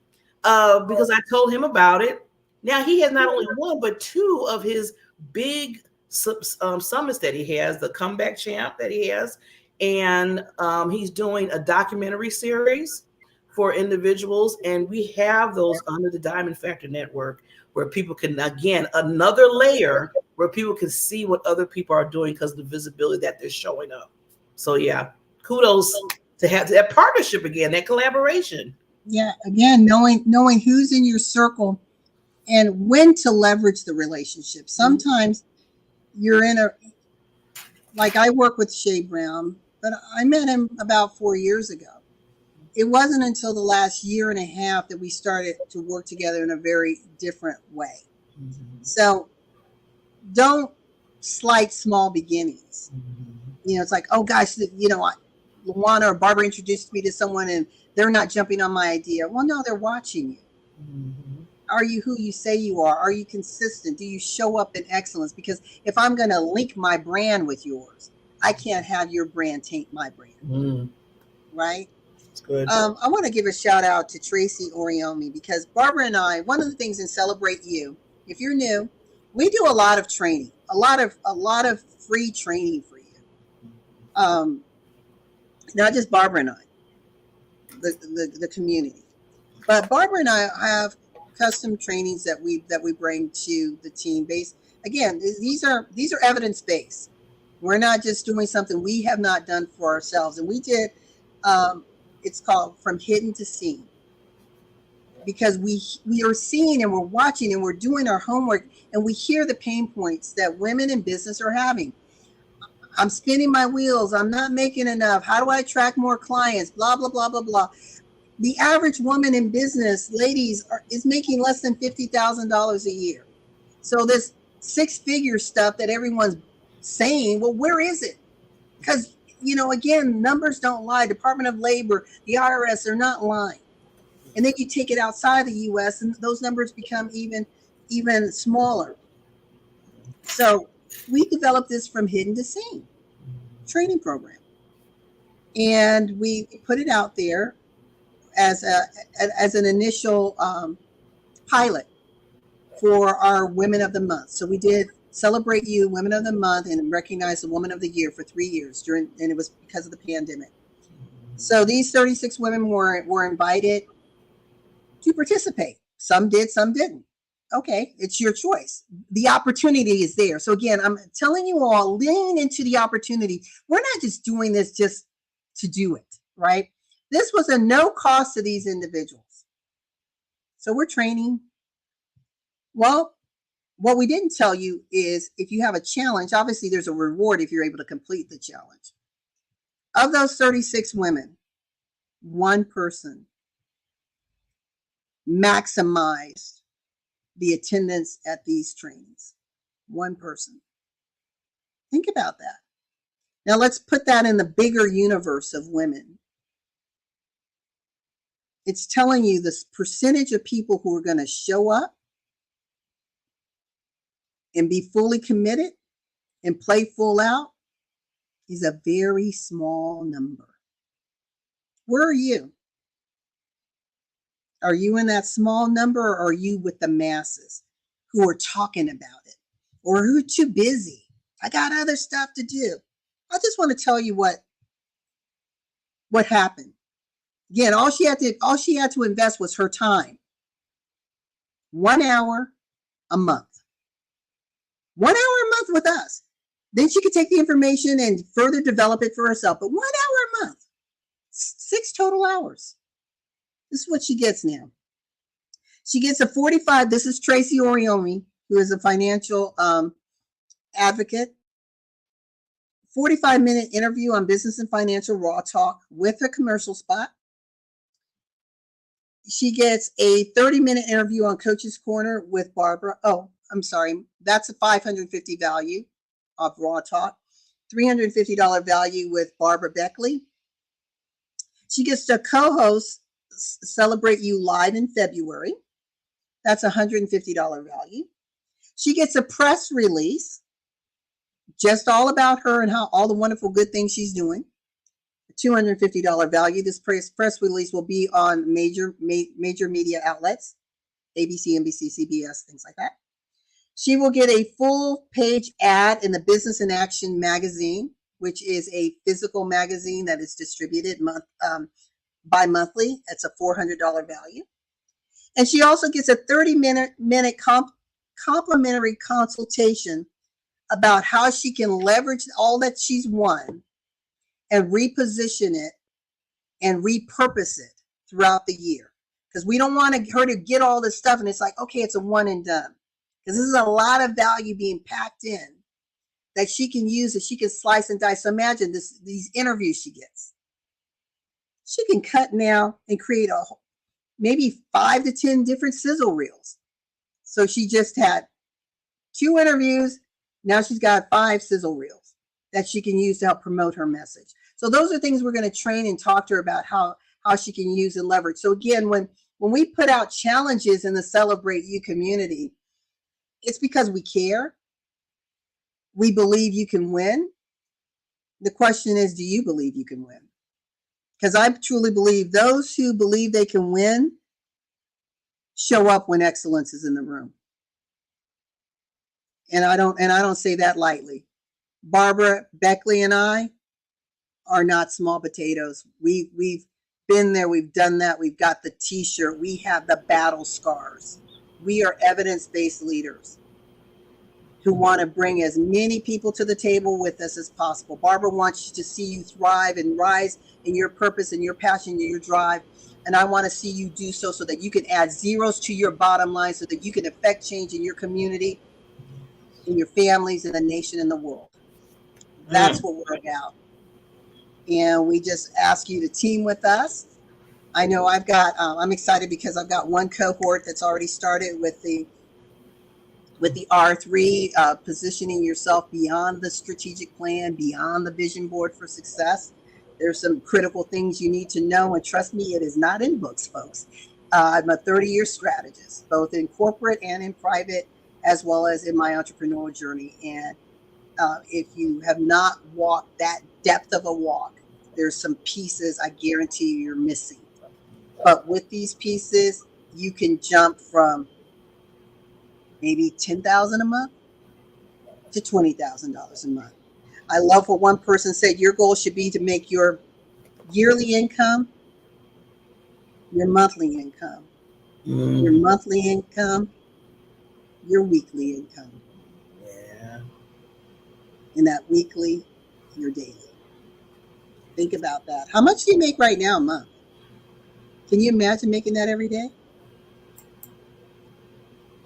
because I told him about it. Now he has not only one, but two of his big summits that he has, the Comeback Champ that he has. And he's doing a documentary series for individuals. And we have those under the Diamond Factor Network where people can, again, another layer where people can see what other people are doing because of the visibility that they're showing up. So yeah, kudos to have that partnership again, that collaboration. Yeah, again, knowing who's in your circle and when to leverage the relationship. Sometimes you're like I work with Shay Brown, but I met him about 4 years ago. It wasn't until the last year and a half that we started to work together in a very different way. Mm-hmm. So don't slight small beginnings. It's like, oh gosh, LaWanna or Barbara introduced me to someone and they're not jumping on my idea. Well, no, they're watching you. Mm-hmm. Are you who you say you are? Are you consistent? Do you show up in excellence? Because if I'm going to link my brand with yours, I can't have your brand taint my brand, Mm, right? that's good. I want to give a shout out to Tracy Oriomi because Barbara and I, one of the things in Celebrate You, if you're new, we do a lot of training, a lot of free training for you. Um, Not just Barbara and I, the community, but Barbara and I have custom trainings that we bring to the team based. Again, these are evidence based. We're not just doing something we have not done for ourselves, and we did. Um, it's called From Hidden to Seen because we are seeing and we're watching and we're doing our homework and we hear the pain points that women in business are having. I'm spinning my wheels. I'm not making enough. How do I attract more clients? Blah, blah, blah, blah, blah. The average woman in business, ladies, is making less than $50,000 a year. So this six-figure stuff that everyone's saying, well, where is it? Because, again, numbers don't lie. Department of Labor, the IRS, they're not lying. And then you take it outside the U.S. and those numbers become even smaller. So we developed this From Hidden to Seen training program. And we put it out there as an initial pilot for our Women of the Month. So we did Celebrate You, Women of the Month, and recognize the Woman of the Year for 3 years and it was because of the pandemic. So these 36 women were invited to participate. Some did, some didn't. Okay, it's your choice. The opportunity is there. So again, I'm telling you all, lean into the opportunity. We're not just doing this just to do it, right? This was a no cost to these individuals. So we're training. Well, what we didn't tell you is if you have a challenge, obviously there's a reward if you're able to complete the challenge. Of those 36 women, one person maximized the attendance at these trainings. One person. Think about that. Now let's put that in the bigger universe of women. It's telling you the percentage of people who are going to show up and be fully committed and play full out is a very small number. Where are you? Are you in that small number or are you with the masses who are talking about it or who are too busy? I got other stuff to do. I just want to tell you what happened. Again, all she had to invest was her time. 1 hour a month. 1 hour a month with us. Then she could take the information and further develop it for herself. But 1 hour a month, 6 total hours. This is what she gets now. She gets a 45. This is Tracy Oriomi, who is a financial advocate. 45-minute interview on business and financial raw talk with a commercial spot. She gets a 30-minute interview on Coach's Corner with Barbara. Oh, I'm sorry. That's a $550 value of raw talk. $350 value with Barbara Beckley. She gets to co-host Celebrate You live in February. That's a $150 value. She gets a press release just all about her and how all the wonderful good things she's doing. $250 value. This press release will be on major media outlets, ABC, NBC, CBS, things like that. She will get a full page ad in the Business in Action magazine, which is a physical magazine that is distributed bi-monthly. It's a $400 value. And she also gets a 30-minute complimentary consultation about how she can leverage all that she's won and reposition it and repurpose it throughout the year. Because we don't want her to get all this stuff and it's like, okay, it's a one and done. Because this is a lot of value being packed in that she can use, that she can slice and dice. So imagine these interviews she gets. She can cut now and create maybe 5 to 10 different sizzle reels. So she just had 2 interviews. Now she's got 5 sizzle reels that she can use to help promote her message. So those are things we're going to train and talk to her about how she can use and leverage. So again, when we put out challenges in the Celebrate You community, it's because we care. We believe you can win. The question is, do you believe you can win? Because I truly believe those who believe they can win show up when excellence is in the room. And I don't say that lightly. Barbara, Beckley, and I are not small potatoes. We've been there, we've done that, we've got the t-shirt, we have the battle scars. We are evidence-based leaders who want to bring as many people to the table with us as possible. Barbara wants to see you thrive and rise in your purpose and your passion and your drive. And I want to see you do so that you can add zeros to your bottom line so that you can affect change in your community, in your families, in the nation, and the world. That's what we're about. And we just ask you to team with us. I know I'm excited because I've got one cohort that's already started with the R3, positioning yourself beyond the strategic plan, beyond the vision board for success. There's some critical things you need to know. And trust me, it is not in books, folks. I'm a 30-year strategist, both in corporate and in private, as well as in my entrepreneurial journey. And if you have not walked that depth of a walk, there's some pieces I guarantee you're missing. But with these pieces, you can jump from maybe $10,000 a month to $20,000 a month. I love what one person said. Your goal should be to make your yearly income your monthly income, your monthly income your weekly income. Yeah. And that weekly, your daily. Think about that. How much do you make right now a month? Can you imagine making that every day?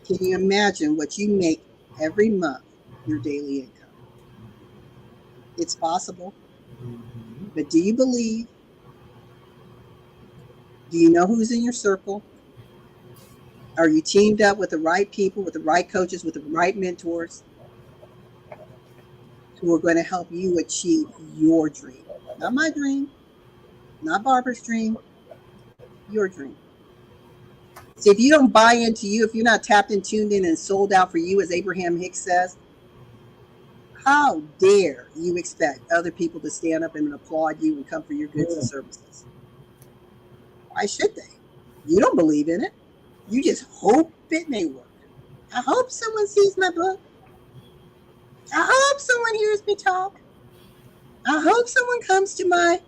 Can you imagine what you make every month, your daily income? It's possible. But do you believe? Do you know who's in your circle? Are you teamed up with the right people, with the right coaches, with the right mentors who are going to help you achieve your dream? Not my dream, not Barbara's dream, your dream. See, if you don't buy into you, if you're not tapped and tuned in and sold out for you, as Abraham Hicks says, how dare you expect other people to stand up and applaud you and come for your goods and services? Why should they? You don't believe in it. You just hope it may work. I hope someone sees my book. I hope someone hears me talk. I hope someone comes to my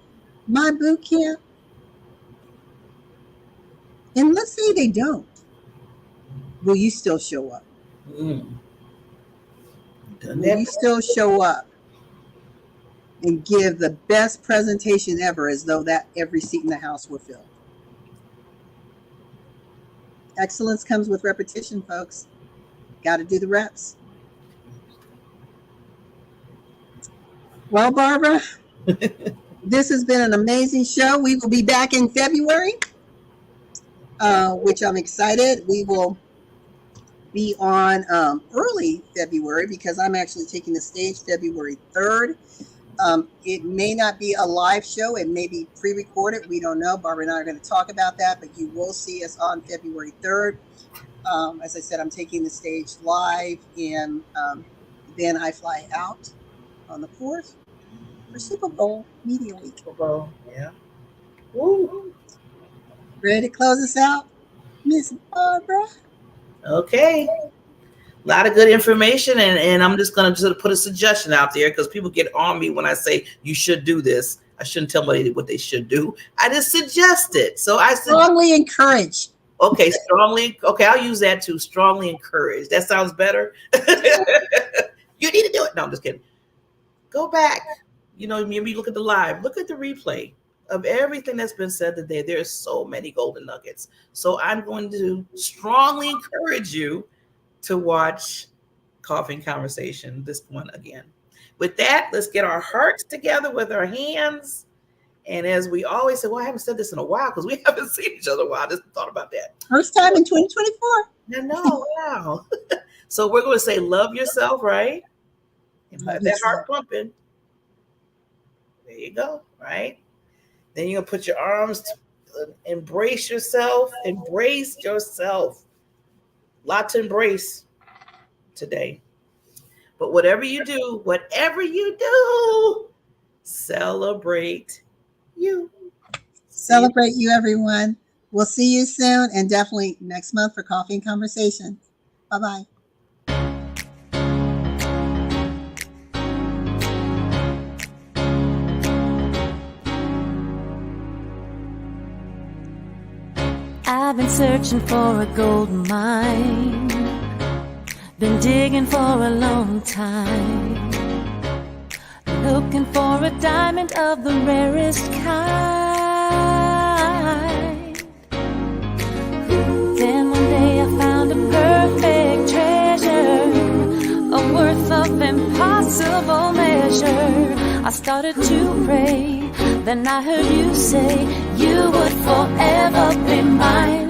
boot camp. And let's say they don't. Will you still show up? Will you still show up and give the best presentation ever as though that every seat in the house were filled? Excellence comes with repetition, folks. Got to do the reps. Well, Barbara, this has been an amazing show. We will be back in February, which I'm excited. We will be on early February because I'm actually taking the stage February 3rd. It may not be a live show. It may be pre-recorded. We don't know. Barbara and I are going to talk about that, but you will see us on February 3rd. As I said, I'm taking the stage live, and then I fly out on the 4th for Super Bowl Media Week. Super Bowl, yeah. Woo. Ready to close us out, Miss Barbara? Okay. A lot of good information, and I'm just going to sort of put a suggestion out there because people get on me when I say you should do this. I shouldn't tell anybody what they should do. I just suggest it. So I strongly encourage. Okay, strongly. Okay, I'll use that too. Strongly encourage. That sounds better. You need to do it. No, I'm just kidding. Go back. You know, maybe look at the live. Look at the replay of everything that's been said today. There are so many golden nuggets. So I'm going to strongly encourage you to watch Coffee and Conversation, this one again. With that, let's get our hearts together with our hands. And as we always say, well, I haven't said this in a while because we haven't seen each other in a while. I just thought about that. First time in 2024. I know, wow. So we're going to say, love yourself, right? And let that heart pumping. There you go, right? Then you're going to put your arms to embrace yourself. Embrace yourself. Lot to embrace today. But whatever you do, celebrate you. Celebrate you, everyone. We'll see you soon and definitely next month for Coffee and Conversation. Bye-bye. I've been searching for a gold mine, been digging for a long time, looking for a diamond of the rarest kind. Then one day I found a perfect treasure, a worth of impossible measure. I started to pray, then I heard you say you would forever be mine.